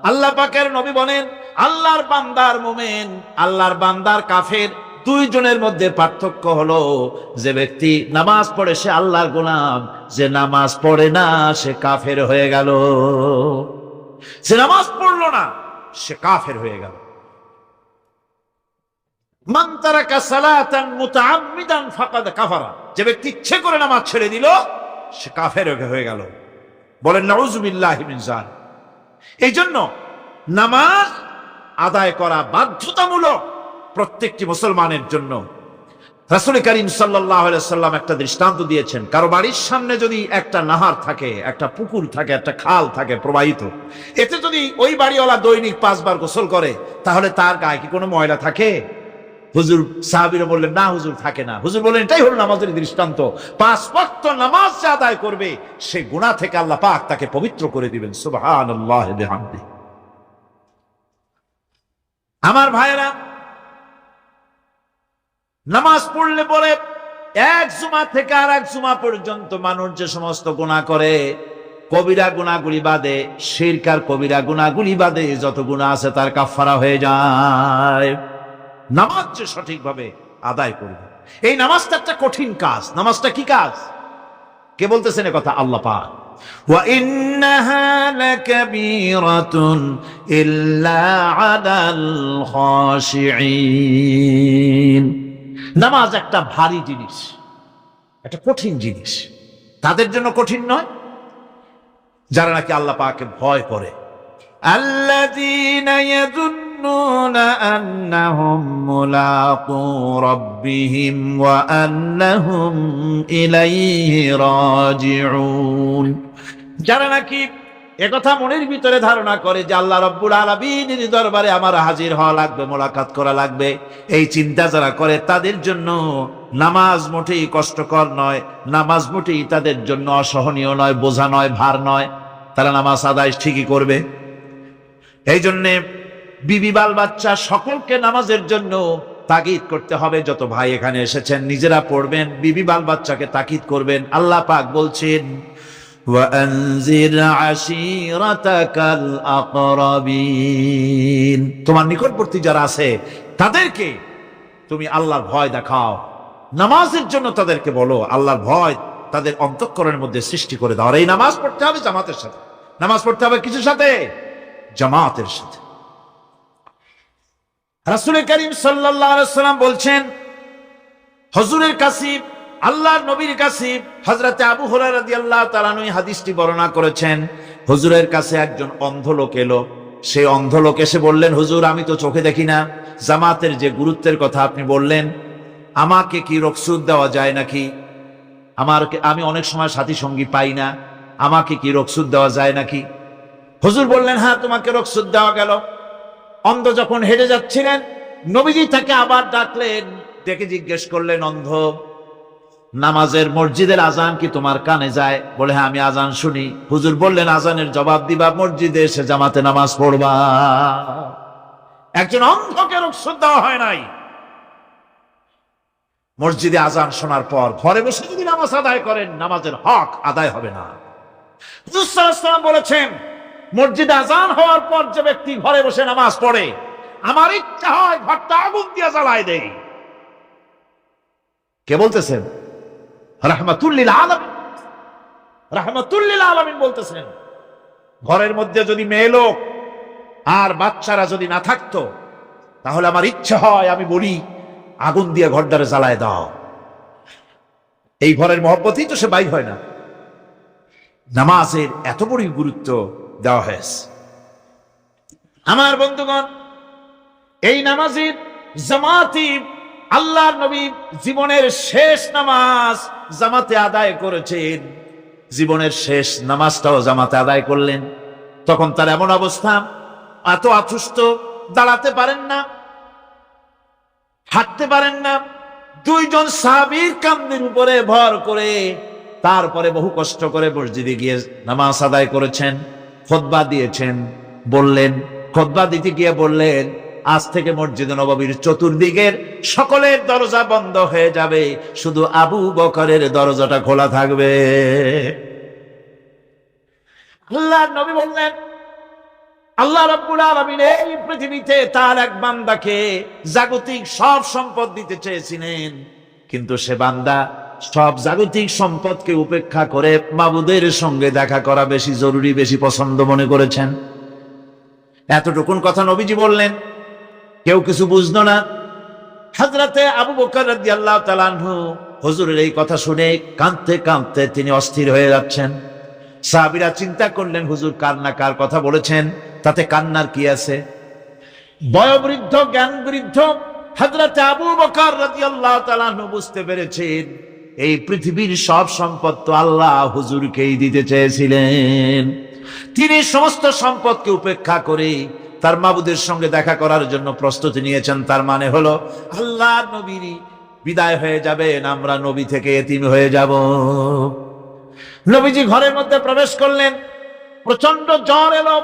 আল্লাহ পাকের নবী বলেন, আল্লাহর বান্দার মুমিন, আল্লাহর বান্দার কাফের, দুইজনের মধ্যে পার্থক্য হলো, যে ব্যক্তি নামাজ পড়ে সে আল্লাহর গোলাম, যে নামাজ পড়ে না সে কাফের হয়ে গেল। যে নামাজ পড়লো না সে কাফের হয়ে গেল। মান তারাকা সালাতান মুতাআম্মিদান ফাকাদ কাফারা, যে ব্যক্তি ইচ্ছে করে নামাজ ছেড়ে দিল সে কাফের হয়ে গেল। বলেন নাউযুবিল্লাহি মিন যালিক। এই জন্য নামাজ আদায় করা বাধ্যতামূলক প্রত্যেকটি মুসলমানের জন্য। রাসূল করিম সাল্লাল্লাহু আলাইহি সাল্লাম একটা দৃষ্টান্ত দিয়েছেন, কারো বাড়ির সামনে যদি একটা নাহার থাকে, একটা পুকুর থাকে, একটা খাল থাকে প্রবাহিত, এতে যদি ওই বাড়িওয়ালা দৈনিক 5 বার গোসল করে, তাহলে তার গায়ে কি কোনো ময়লা থাকে? হুজুর, সাহাবীরা বললেন না হুজুর, থাকে না। হুজুর বললেন এটাই হলো নামাজের দৃষ্টান্ত। 5 ওয়াক্ত নামাজ যে আদায় করবে সে গুনাহ থেকে আল্লাহ পাক তাকে পবিত্র করে দিবেন। সুবহানাল্লাহি ওয়া বিহামদিহি। আমার ভাইরা, নামাজ পড়লে পরে এক জুমা থেকে আর এক জুমা পর্যন্ত মানুষ যে সমস্ত গুনাহ করে, কবিরা গুনাহগুলি বাদে, শিরক আর কবিরা গুনাহগুলি বাদে যত গুনাহ আছে তার কাফারা হয়ে যায়। নামাজ যে সঠিকভাবে আদায় করবে, এই নামাজটা একটা কঠিন কাজ। নামাজটা কি কাজ? কে বলতেছেন কথা? আল্লাহ পাক। ওয়া ইন্নাহা লাকাবীরাতুন ইল্লা আলাল খাশিঈন। নামাজ একটা ভারী জিনিস, একটা কঠিন জিনিস, তাদের জন্য কঠিন নয় যারা নাকি আল্লাহ পাককে ভয় করে। আল্লাযীনা ইয়াযুন্নুনা আন্নাহুম মুলাকু রাব্বিহিম ওয়া আন্নাহুম ইলাইহি রাজিউন, যারা নাকি একথা মনের ভিতরে ধারণা করে যে আল্লাহ রাব্বুল আলামিনের দরবারে আমার হাজির হওয়া লাগবে, মোলাকাত করা লাগবে, এই চিন্তা যারা করে তাদের জন্য নামাজ মোটেই কষ্টকর নয়, নামাজ মোটেই তাদের জন্য অসহনীয় নয়, বোঝা নয়, ভার নয়, তারা নামাজ আদায় ঠিকই করবে। এই জন্যে বিবি বাল বাচ্চা সকলকে নামাজের জন্য তাকিদ করতে হবে। যত ভাই এখানে এসেছেন নিজেরা পড়বেন, বিবি বাল বাচ্চাকে তাকিদ করবেন। আল্লাহ পাক বলছেন ওয়ানজির আশীরাতাকাল আকরাবিন, তোমার নিকটবর্তী যারা আছে তাদেরকে তুমি আল্লাহর ভয় দেখাও, নামাজের জন্য তাদেরকে বলো, আল্লাহর ভয় তাদের অন্তঃকরণের মধ্যে সৃষ্টি করে দাও। আর এই নামাজ পড়তে হবে জামাতের সাথে, নামাজ পড়তে হবে কিছুর সাথে, জামাতের সাথে। রাসূল করিম সাল্লাল্লাহু আলাইহি ওয়াসাল্লাম বলছেন, হুজুরের কাছে, আল্লাহর নবীর কাছে হযরতে আবু হুরায়রা রাদিয়াল্লাহু তাআলা আনহু হাদিসটি বর্ণনা করেছেন। হুজুরের কাছে একজন অন্ধ লোক এলো। সেই অন্ধ লোক এসে বললেন, হুজুর আমি তো চোখে দেখি না, জামাতের যে গুরুত্বের কথা আপনি বললেন, আমাকে কি রুখসত দেওয়া যায় নাকি? আমি অনেক সময় সাথী সঙ্গী পাই না, আমাকে কি রুখসত দেওয়া যায় নাকি? হুজুর বললেন, হ্যাঁ তোমাকে রুখসত দেওয়া গেল। অন্ধ যখন হেঁটে যাচ্ছিলেন নবীজি তাকে আবার ডাকলেন, ডেকে জিজ্ঞেস করলেন, অন্ধ নামাজের মসজিদের আজান কি তোমার কানে যায়? বলে, হ্যাঁ আমি আজান শুনি। হুজুর বললেন, আজানের জবাব দিবা, মসজিদে এসে জামাতে নামাজ পড়বা। একজন অন্ধকে রুখসত দেওয়া হয় নাই। মসজিদে আজান শোনার পর ঘরে বসে যদি নামাজ আদায় করেন, নামাজের হক আদায় হবে না। হুজুর সাল্লাল্লাহু আলাইহি ওয়াসাল্লাম বলেছেন, মসজিদে আজান হওয়ার পর যে ব্যক্তি ঘরে বসে নামাজ পড়ে, আমার ইচ্ছা হয় ঘরটা আগুন দিয়ে জ্বালায় দেই। কে বলতেছেন? রাহমাতুল লিল আলামিন, রাহমাতুল লিল আলামিন বলতেছেন। ঘরের মধ্যে যদি মেয়ে লোক আর বাচ্চারা যদি না থাকতো, তাহলে আমার ইচ্ছা হয় আমি বলি আগুন দিয়ে ঘরটারে জ্বালায় দাও। এই ঘরের মহব্বতেই তো সে বাইর হয় না। নামাজের এত বড় গুরুত্ব দেওয়া হয়েছে। আমার বন্ধুগণ, এই নামাজের জামাতি আল্লাহর নবী জীবনের শেষ নামাজ জামাতে আদায় করেছেন। জীবনের শেষ নামাজটাও জামাতে আদায় করলেন। তখন তার এমন অবস্থা, এত অসুস্থ, দাঁড়াতে পারেন না, হাঁটতে পারেন না। দুইজন সাহাবীর কাঁধের উপরে ভর করে তারপরে বহু কষ্ট করে মসজিদে গিয়ে নামাজ আদায় করেছেন, খুতবা দিয়েছেন। বললেন, খুতবা দিতে গিয়ে বললেন, আজ থেকে মসজিদে নববীর চতুর্দিকের সকলের দরজা বন্ধ হয়ে যাবে, শুধু আবু বকরের দরজাটা খোলা থাকবে। আল্লাহর নবী বললেন, আল্লাহ রাব্বুল আলামিন এই পৃথিবীতে তার এক বান্দাকে জাগতিক সব সম্পদ দিতে চেয়েছিলেন, কিন্তু সে বান্দা সব জাগতিক সম্পদকে উপেক্ষা করে মাবুদের সঙ্গে দেখা করা বেশি জরুরি, বেশি পছন্দ মনে করেছেন। এতটুকুন কথা নবীজি বললেন, কেউ কিছু বুঝলো না। হযরতে আবু বকর রাদিয়াল্লাহু তাআলা আনহু হুজুরের এই কথা শুনে কাঁদতে কাঁদতে তিনি অস্থির হয়ে যাচ্ছেন। সাহাবীরা চিন্তা করলেন, হুজুর কার না কার কথা বলেছেন, তাতে কান্নার কি আছে? বয়োবৃদ্ধ, জ্ঞান বৃদ্ধ হযরতে আবু বকর রাদিয়াল্লাহু তাআলা আনহু বুঝতে পেরেছেন, এই পৃথিবীর সব সম্পদ তো আল্লাহ হুজুরকেই দিতে চেয়েছিলেন। তিনি সমস্ত সম্পদকে উপেক্ষা করে তার মাবুদের সঙ্গে দেখা করার জন্য প্রস্তুতি নিয়েছেন। তার মানে হলো আল্লাহ নবীর বিদায় হয়ে যাবেন, আমরা নবী থেকে এতিম হয়ে যাব। নবীজি ঘরের মধ্যে প্রবেশ করলেন, প্রচন্ড জ্বর এলো।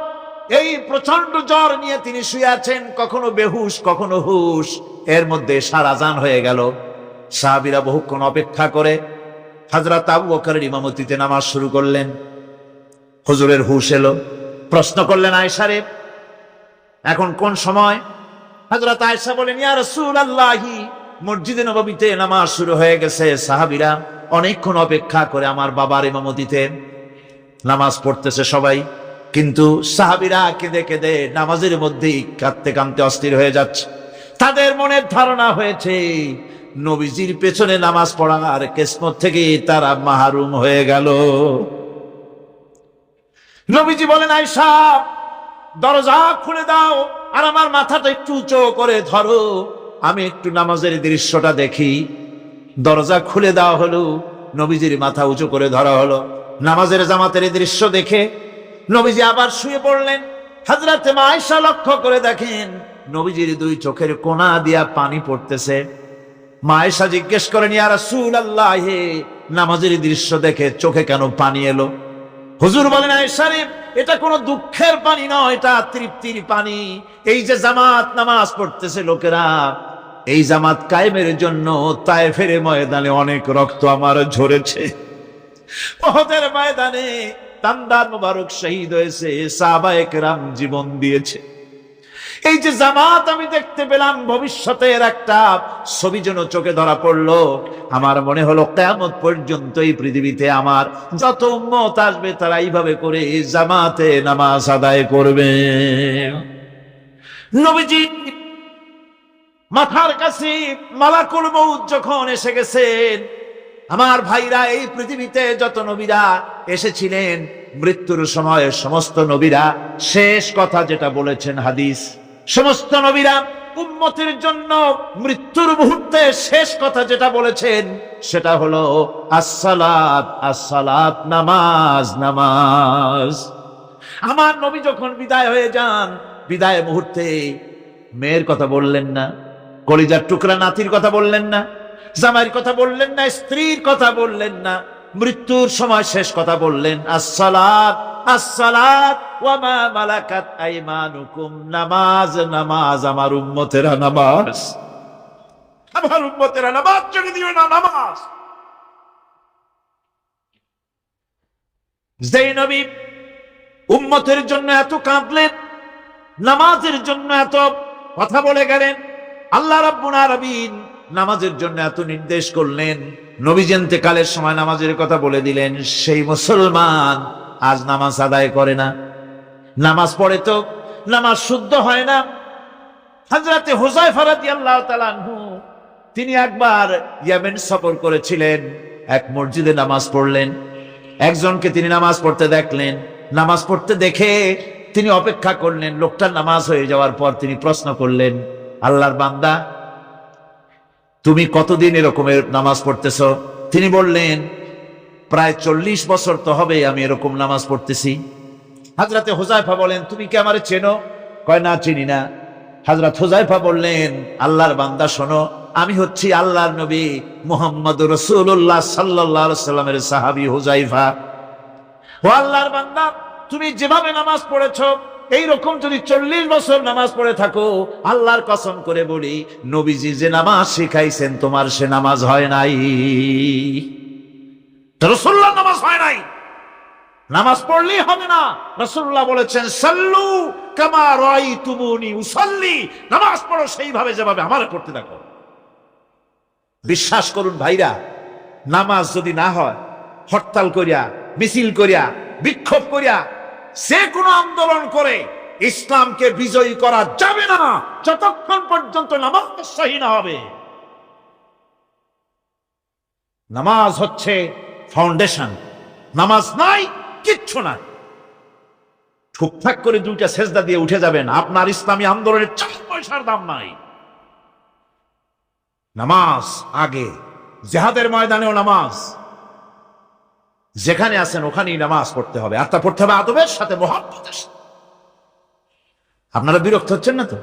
এই প্রচন্ড জ্বর নিয়ে তিনি শুয়ে আছেন, কখনো বেহুশ কখনো হুশ। এর মধ্যে এশার আজান হয়ে গেল। সাহাবীরা বহুক্ষণ অপেক্ষা করে হযরত আবু বকরের ইমামতিতে নামাজ শুরু করলেন। হুজুরের হুশ এলো, প্রশ্ন করলেন, আয়েশা রে, এখন কোন সময়? হযরত আয়েশা বলেন, ইয়া রাসূলুল্লাহি, মসজিদে নববীতে নামাজ শুরু হয়ে গেছে। সাহাবীরা অনেকক্ষণ অপেক্ষা করে আমার বাবার ইমামতিতে নামাজ পড়তেছে সবাই, কিন্তু সাহাবীরা কেঁদে কেঁদে নামাজের মধ্যেই কাঁদতে কাঁদতে অস্থির হয়ে যাচ্ছে। তাদের মনের ধারণা হয়েছে নবীজির পেছনে নামাজ পড়ার কিসমত থেকে তারা মাহরুম হয়ে গেল। নবীজি বলেন, আয়েশা দরজা খুলে দাও আর আমার মাথাটা একটু উঁচু করে ধরো, আমি একটু নামাজের দৃশ্যটা দেখি। দরজা খুলে দেওয়া হলো, নবীজির মাথা উঁচু করে ধরা হলো। নামাজের জামাতের দৃশ্য দেখে নবীজি আবার শুয়ে পড়লেন। হযরতে মা আয়েশা লক্ষ্য করে দেখেন নবীজির দুই চোখের কোণা দিয়া পানি পড়তেছে। মা আয়েশা জিজ্ঞেস করেন, ইয়া রাসূলুল্লাহ, হে নামাজের দৃশ্য দেখে চোখে কেন পানি এলো? হুজুর বলেন, আয়েশা রে, এটা কোনো দুঃখের পানি নয়, এটা তৃপ্তির পানি। এই যে জামাত নামাজ পড়তেছে লোকেরা, এই জামাত কায়েমের জন্য তায়েফের ময়দানে অনেক রক্ত আমার ঝরেছে। উহুদের ময়দানে তান্দার মুবারক শহীদ হয়েছে, সাহাবায়ে কেরাম জীবন দিয়েছে। এই যে জামাত আমি দেখতে পেলাম, ভবিষ্যতের একটা ছবি যেন চোখে ধরা পড়লো। আমার মনে হলো কিয়ামত পর্যন্ত এই পৃথিবীতে আমার যত উম্মত আসবে তারা এইভাবে করে জামাতে নামাজ আদায় করবে। নবীজি মাথার কাছে মালাকুল মউত যখন এসে গেছেন, আমার ভাইরা, এই পৃথিবীতে যত নবীরা এসেছিলেন মৃত্যুর সময় সমস্ত নবীরা শেষ কথা যেটা বলেছেন, হাদিস, সমস্ত নবীরা উম্মতের জন্য মৃত্যুর মুহূর্তে শেষ কথা যেটা বলেছেন সেটা হলো আসসালাত, আসসালাত, নামাজ, নামাজ। আমার নবী যখন বিদায় হয়ে যান, বিদায় মুহূর্তে মেয়ের কথা বললেন না, কলিজার টুকরা নাতির কথা বললেন না, জামাইয়ের কথা বললেন না, স্ত্রীর কথা বললেন না, মৃত্যুর সময় শেষ কথা বললেন আসসালাত, আসসালাত ওয়া মা মালাকাত আইমানুকুম, নামাজ, নামাজ, আমার উম্মতেরা নামাজ, আমার উম্মতেরা নামাজ ছেড়ে দিও না, নামাজ। যেই নবী উম্মতের জন্য এত কাঁদলেন, নামাজের জন্য এত কথা বলে গেলেন, আল্লাহ রাব্বুল আলামিন নামাজের জন্য এত নির্দেশ করলেন, নবীজি ইন্তেকালের সময় নামাজের কথা বলে দিলেন, সেই মুসলমান আজ নামাজ আদায় করে না, নামাজ পড়ে তো নামাজ শুদ্ধ হয় না। হযরতে হুযায়ফা রাদিয়াল্লাহু তাআলা আনহু তিনি একবার ইয়েমেন সফর করেছিলেন, এক মসজিদে নামাজ পড়লেন, একজনকে তিনি নামাজ পড়তে দেখলেন, নামাজ পড়তে দেখে তিনি অপেক্ষা করলেন, লোকটার নামাজ হয়ে যাওয়ার পর তিনি প্রশ্ন করলেন, আল্লাহর বান্দা, তুমি কতদিন এরকমের নামাজ পড়তেছ? তিনি বললেন, প্রায় 40 বছর তো হবে আমি এরকম নামাজ পড়তেছি। হযরতে হুযায়ফা বলেন, তুমি কি আমারে চেনো? কয়, না, চিনি না। হযরত হুযায়ফা বললেন, আল্লাহর বান্দা শোনো, আমি হচ্ছি আল্লাহর নবী মুহাম্মদুর রাসূলুল্লাহ সাল্লাল্লাহু আলাইহি সাল্লামের সাহাবী হুযায়ফা। ও আল্লাহর বান্দা, তুমি যেভাবে নামাজ পড়েছো এইরকম যদি 40 বছর নামাজ পড়ে থাকো, আল্লাহর কসম করে বলি, নবীজি যে নামাজ শিখাইছেন তোমার সে নামাজ হয় নাই, রাসূলুল্লাহ নামাজ হয় নাই। নামাজ পড়লেই হবে না, রাসূলুল্লাহ বলেছেন, সাল্লু কামা রাআইতুমুনি উসাল্লি, নামাজ পড়ো সেইভাবে যেভাবে আমারে পড়তে দেখো। বিশ্বাস করুন ভাইরা, নামাজ যদি না হয়, হরতাল করিয়া, মিছিল করিয়া, বিক্ষোভ করিয়া, যে কোনো আন্দোলন করে ইসলামকে বিজয়ী করা যাবে না যতক্ষণ পর্যন্ত নামাজ সহি না হবে। নামাজ হচ্ছে ফাউন্ডেশন, নামাজ নাই কিচ্ছু নাই। ঠুকঠাক করে 2টা সেজদা দিয়ে উঠে যাবেন, আপনার ইসলামী আন্দোলনের 4 পয়সার দাম নাই। নামাজ আগে, জিহাদের ময়দানেও নামাজ, যেখানে আছেন ওখানেই নামাজ পড়তে হবে, আর তা পড়তে হবে আদবের সাথে, মুহাব্বতের সাথে। আপনারা বিরক্ত হচ্ছেন না তো?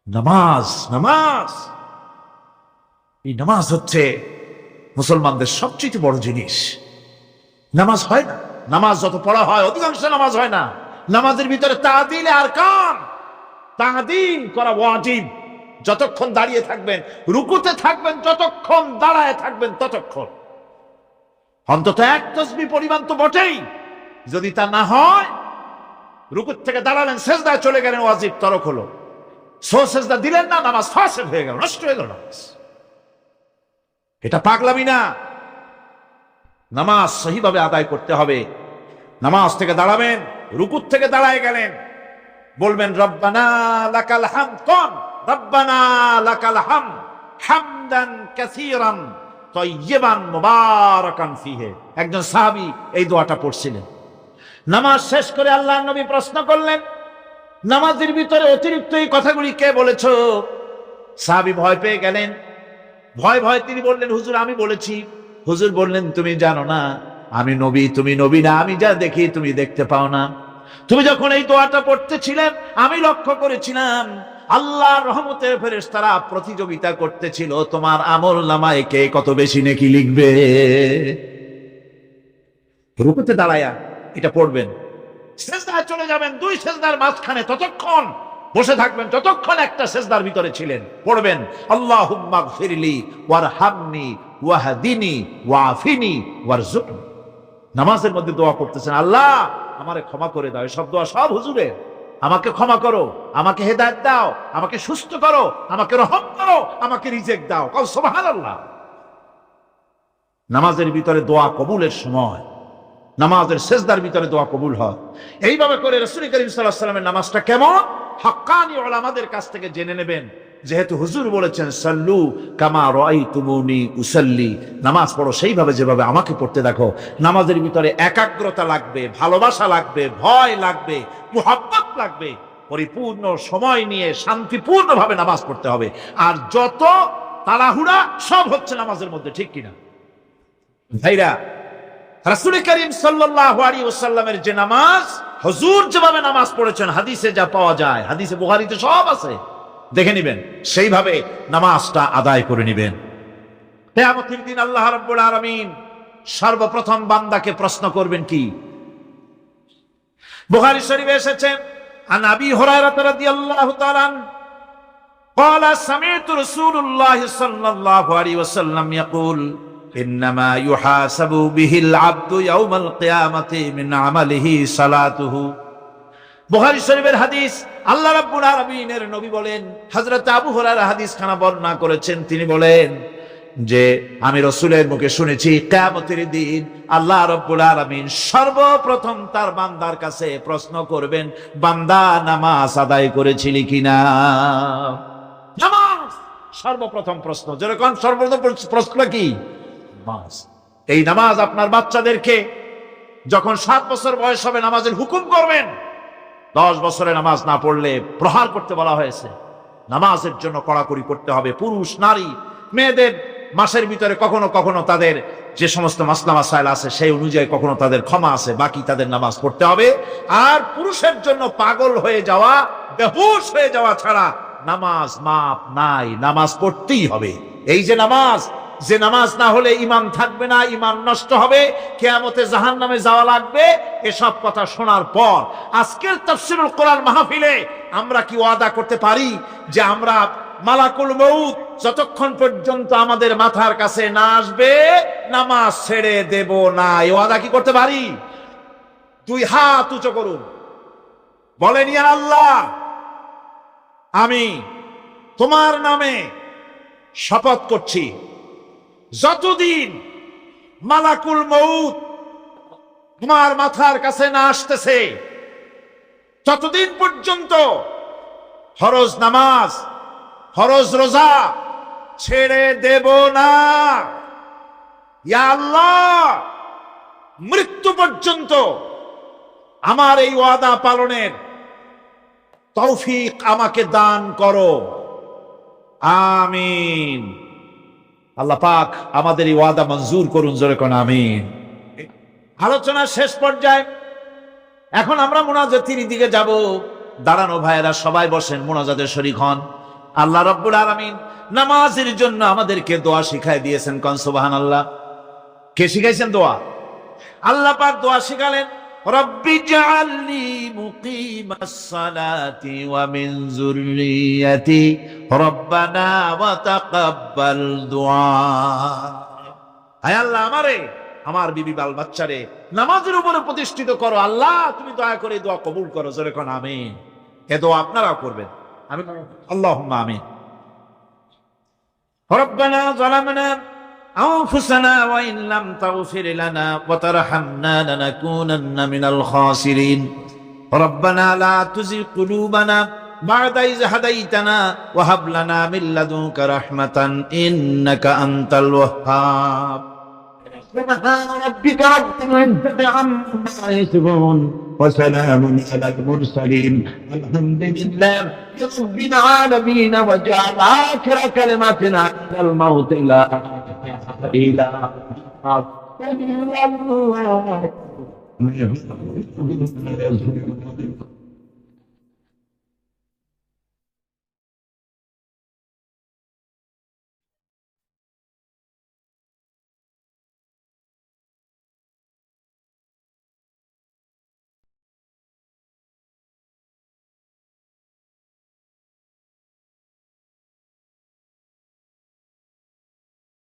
নামাজ, নামাজ, এই নামাজ হচ্ছে মুসলমানদের সবচেয়ে বড় জিনিস। নামাজ হয় না, নামাজ যত পড়া হয় অধিকাংশ নামাজ হয় না। নামাজের ভিতরে তাদিল আরকান, তাদিল করা ওয়াজিব। যতক্ষণ দাঁড়িয়ে থাকবেন, রুকুতে থাকবেন, যতক্ষণ দাঁড়ায় থাকবেন ততক্ষণ অন্তত এক তাসবিহ পরিমাণ তো বটেই। যদি তা না হয়, রুকুত থেকে দাঁড়ালেন, সেজদায় চলে গেলেন, ওয়াজিব তরক হলো, সেজদা দিলেন না, নামাজ ফাসিদ হয়ে গেল, নষ্ট হয়ে গেল নামাজ। এটা পাগলামি না। নামাজ সহিভাবে আদায় করতে হবে। নামাজ থেকে দাঁড়াবেন, রুকুত থেকে দাঁড়ায় গেলেন, বলবেন রব্বানা লাকাল হামদ, কোন রব্বানা লাকাল হামদ হামদান কাসীরান তাইয়্যিবান মুবারাকান ফীহি। একজন সাহাবী এই দোয়াটা পড়ছিলেন। নামাজ শেষ করে আল্লাহর নবী প্রশ্ন করলেন, নামাজের ভিতরে অতিরিক্ত এই কথাগুলি কে বলেছ? সাহাবী ভয় পেয়ে গেলেন। ভয় ভয় তিনি বললেন, হুজুর আমি বলেছি। হুজুর বললেন, তুমি জানো না আমি নবী, তুমি নবী না, আমি যা দেখি তুমি দেখতে পাও না। তুমি যখন এই দোয়াটা পড়তেছিলেন, আমি লক্ষ্য করেছিলাম আল্লাহর রহমতের ফেরেশতারা প্রতিযোগিতা করতেছিল তোমার আমল নামায় কে কত বেশি নেকি লিখবে। রুকুতে দাঁড়ায়া এটা পড়বেন, সেজদায় চলে যাবেন, দুই সেজদার মাঝখানে ততক্ষণ বসে থাকবেন যতক্ষণ একটা সেজদার ভিতরে ছিলেন। পড়বেন আল্লাহুম্মা গফিরলি ওয়ারহামনি ওয়াহদিনি ওয়াফিনি ওয়ারজুকনি। নামাজের মধ্যে দোয়া করতেছেন, আল্লাহ আমারে ক্ষমা করে দাও। সব দোয়া সব হুজুরের। আমাকে ক্ষমা করো, আমাকে হেদায়েত দাও, আমাকে সুস্থ করো, আমাকে রহম করো, আমাকে রিজিক দাও। কও সুবহানাল্লাহ। নামাজের ভিতরে দোয়া কবুলের সময়, নামাজের সেজদার ভিতরে দোয়া কবুল হয়। এইভাবে করে রাসূল করিম সাল্লাল্লাহু আলাইহি ওয়াসাল্লামের নামাজটা কেমন হাক্কানি উলামাদের কাছ থেকে জেনে নেবেন। যেহেতু হুজুর বলেছেন সাল্লু কামা রাআইতুমুনি উসাল্লি, নামাজ পড়ো সেইভাবে যেভাবে আমাকে পড়তে দেখো। নামাজের ভিতরে একাগ্রতা লাগবে, ভালোবাসা লাগবে, ভয় লাগবে, মুহাব্বত লাগবে। পরিপূর্ণ সময় নিয়ে শান্তিপূর্ণভাবে নামাজ পড়তে হবে। আর যত তাড়াহুড়া সব হচ্ছে নামাজের মধ্যে, ঠিক কিনা ভাইরা? রাসূল করিম সাল্লাল্লাহু আলাইহি ওয়াসাল্লামের যে নামাজ, হুজুর যেভাবে নামাজ পড়েছেন, হাদিসে যা পাওয়া যায়, হাদিসে বুখারীতে সব আছে, দেখে নেবেন, সেইভাবে নামাজটা আদায় করে নেবেন। কিয়ামতের দিন আল্লাহ রাব্বুল আলামিন সর্বপ্রথম বান্দাকে প্রশ্ন করবেন কি? বুখারী শরীফে এসেছে, আন আবি হুরায়রা রাদিয়াল্লাহু তাআলা قال سمعت رسول الله صلى الله عليه وسلم يقول إنما يحاسب به العبد يوم القيامة من عمله صلاته। বুখারী শরীফের হাদিস। আল্লাহ রাব্বুল আলামিনের নবী বলেন, হযরত আবু হুরায়রা হাদিস খানা বর্ণনা করেছেন, তিনি বলেন যে আমি রাসূলের মুখে শুনেছি কিয়ামতের দিন আল্লাহ রাব্বুল আলামিন সর্বপ্রথম তার বান্দার কাছে প্রশ্ন করবেন, বান্দা নামাজ আদায় করেছিলি কিনা? নামাজ সর্বপ্রথম প্রশ্ন। যেরকম সর্বপ্রথম প্রশ্ন কি? নামাজ। এই নামাজ আপনার বাচ্চাদেরকে যখন 7 বছর বয়স হবে নামাজের হুকুম করবেন। 10 বছরে নামাজ না পড়লে প্রহার করতে বলা হয়েছে। নামাজের জন্য কড়াকড়ি করতে হবে। পুরুষ নারী মেয়েদের মাসের ভিতরে কখনো কখনো তাদের যে সমস্ত মাসলা মাসাইল আছে সেই অনুযায়ী কখনো তাদের ক্ষমা আছে, বাকি তাদের নামাজ পড়তে হবে। আর পুরুষের জন্য পাগল হয়ে যাওয়া, বেহুশ হয়ে যাওয়া ছাড়া নামাজ মাপ নাই, নামাজ পড়তেই হবে। এই যে নামাজ, যে নামাজ না হলে ঈমান থাকবে না, ঈমান নষ্ট হবে, কিয়ামতে জাহান্নামে যাওয়া লাগবে, এসব কথা শোনার পর আজকের তাফসীরুল কোরআন মাহফিলে আমরা কি ওয়াদা করতে পারি যে আমরা মালাকুল মউত যতক্ষণ পর্যন্ত আমাদের মাথার কাছে না আসবে নামাজ ছেড়ে দেব না? এই ওয়াদা কি করতে পারি? 2 হাত উঁচু করুন, বলেন ইয়া আল্লাহ, আমি তোমার নামে শপথ করছি, যতদিন মালাকুল মউত তোমার মাথার কাছে না আসতেছে ততদিন পর্যন্ত ফরজ নামাজ, ফরজ রোজা ছেড়ে দেব না। ইয়া আল্লাহ, মৃত্যু পর্যন্ত আমার এই ওয়াদা পালনের তৌফিক আমাকে দান করো, আমিন। আল্লাহ পাক আমাদের এই ওয়াদা মঞ্জুর করুন, জোরে কোন আমিন। আলোচনার শেষ পর্যায়ে এখন আমরা মুনাজাতের দিকে যাব। দাঁড়ানো ভাইয়েরা সবাই বসেন, মুনাজাতের শরীক হন। আল্লাহ রাব্বুল আলামিন নামাজের জন্য আমাদেরকে দোয়া শিখাই দিয়েছেন। কোন সুবহানাল্লাহ। কে শিখাইছেন দোয়া? আল্লাহ পাক দোয়া শিখালেন, রব্বি জাআলনি মুকিমাস সালাতি ওয়া মিন যুররিয়াতি রব্বানা ওয়া তাকাব্বাল দুআ। হায় আল্লাহ, আমারে আমার বিবি বাল বাচ্চারে নামাজের উপরে প্রতিষ্ঠিত করো। আল্লাহ তুমি দয়া করে দোয়া কবুল করো। জোরে কোন আমিন। এ দোয়া আপনারাও করবেন। আমিন, আল্লাহুম্মা আমিন। রব্বানা যালামনা أنفسنا وإن لم تغفر لنا وترحمنا لنكونن من الخاسرين ربنا لا تزغ قلوبنا بعد إذ هديتنا وهب لنا من لدنك رحمة إنك أنت الوهاب سبحان ربك رب العزة عما يصفون وسلام على المرسلين الحمد لله رب العالمين وجعل آخر كلمتنا عند الموت لا إله إلا الله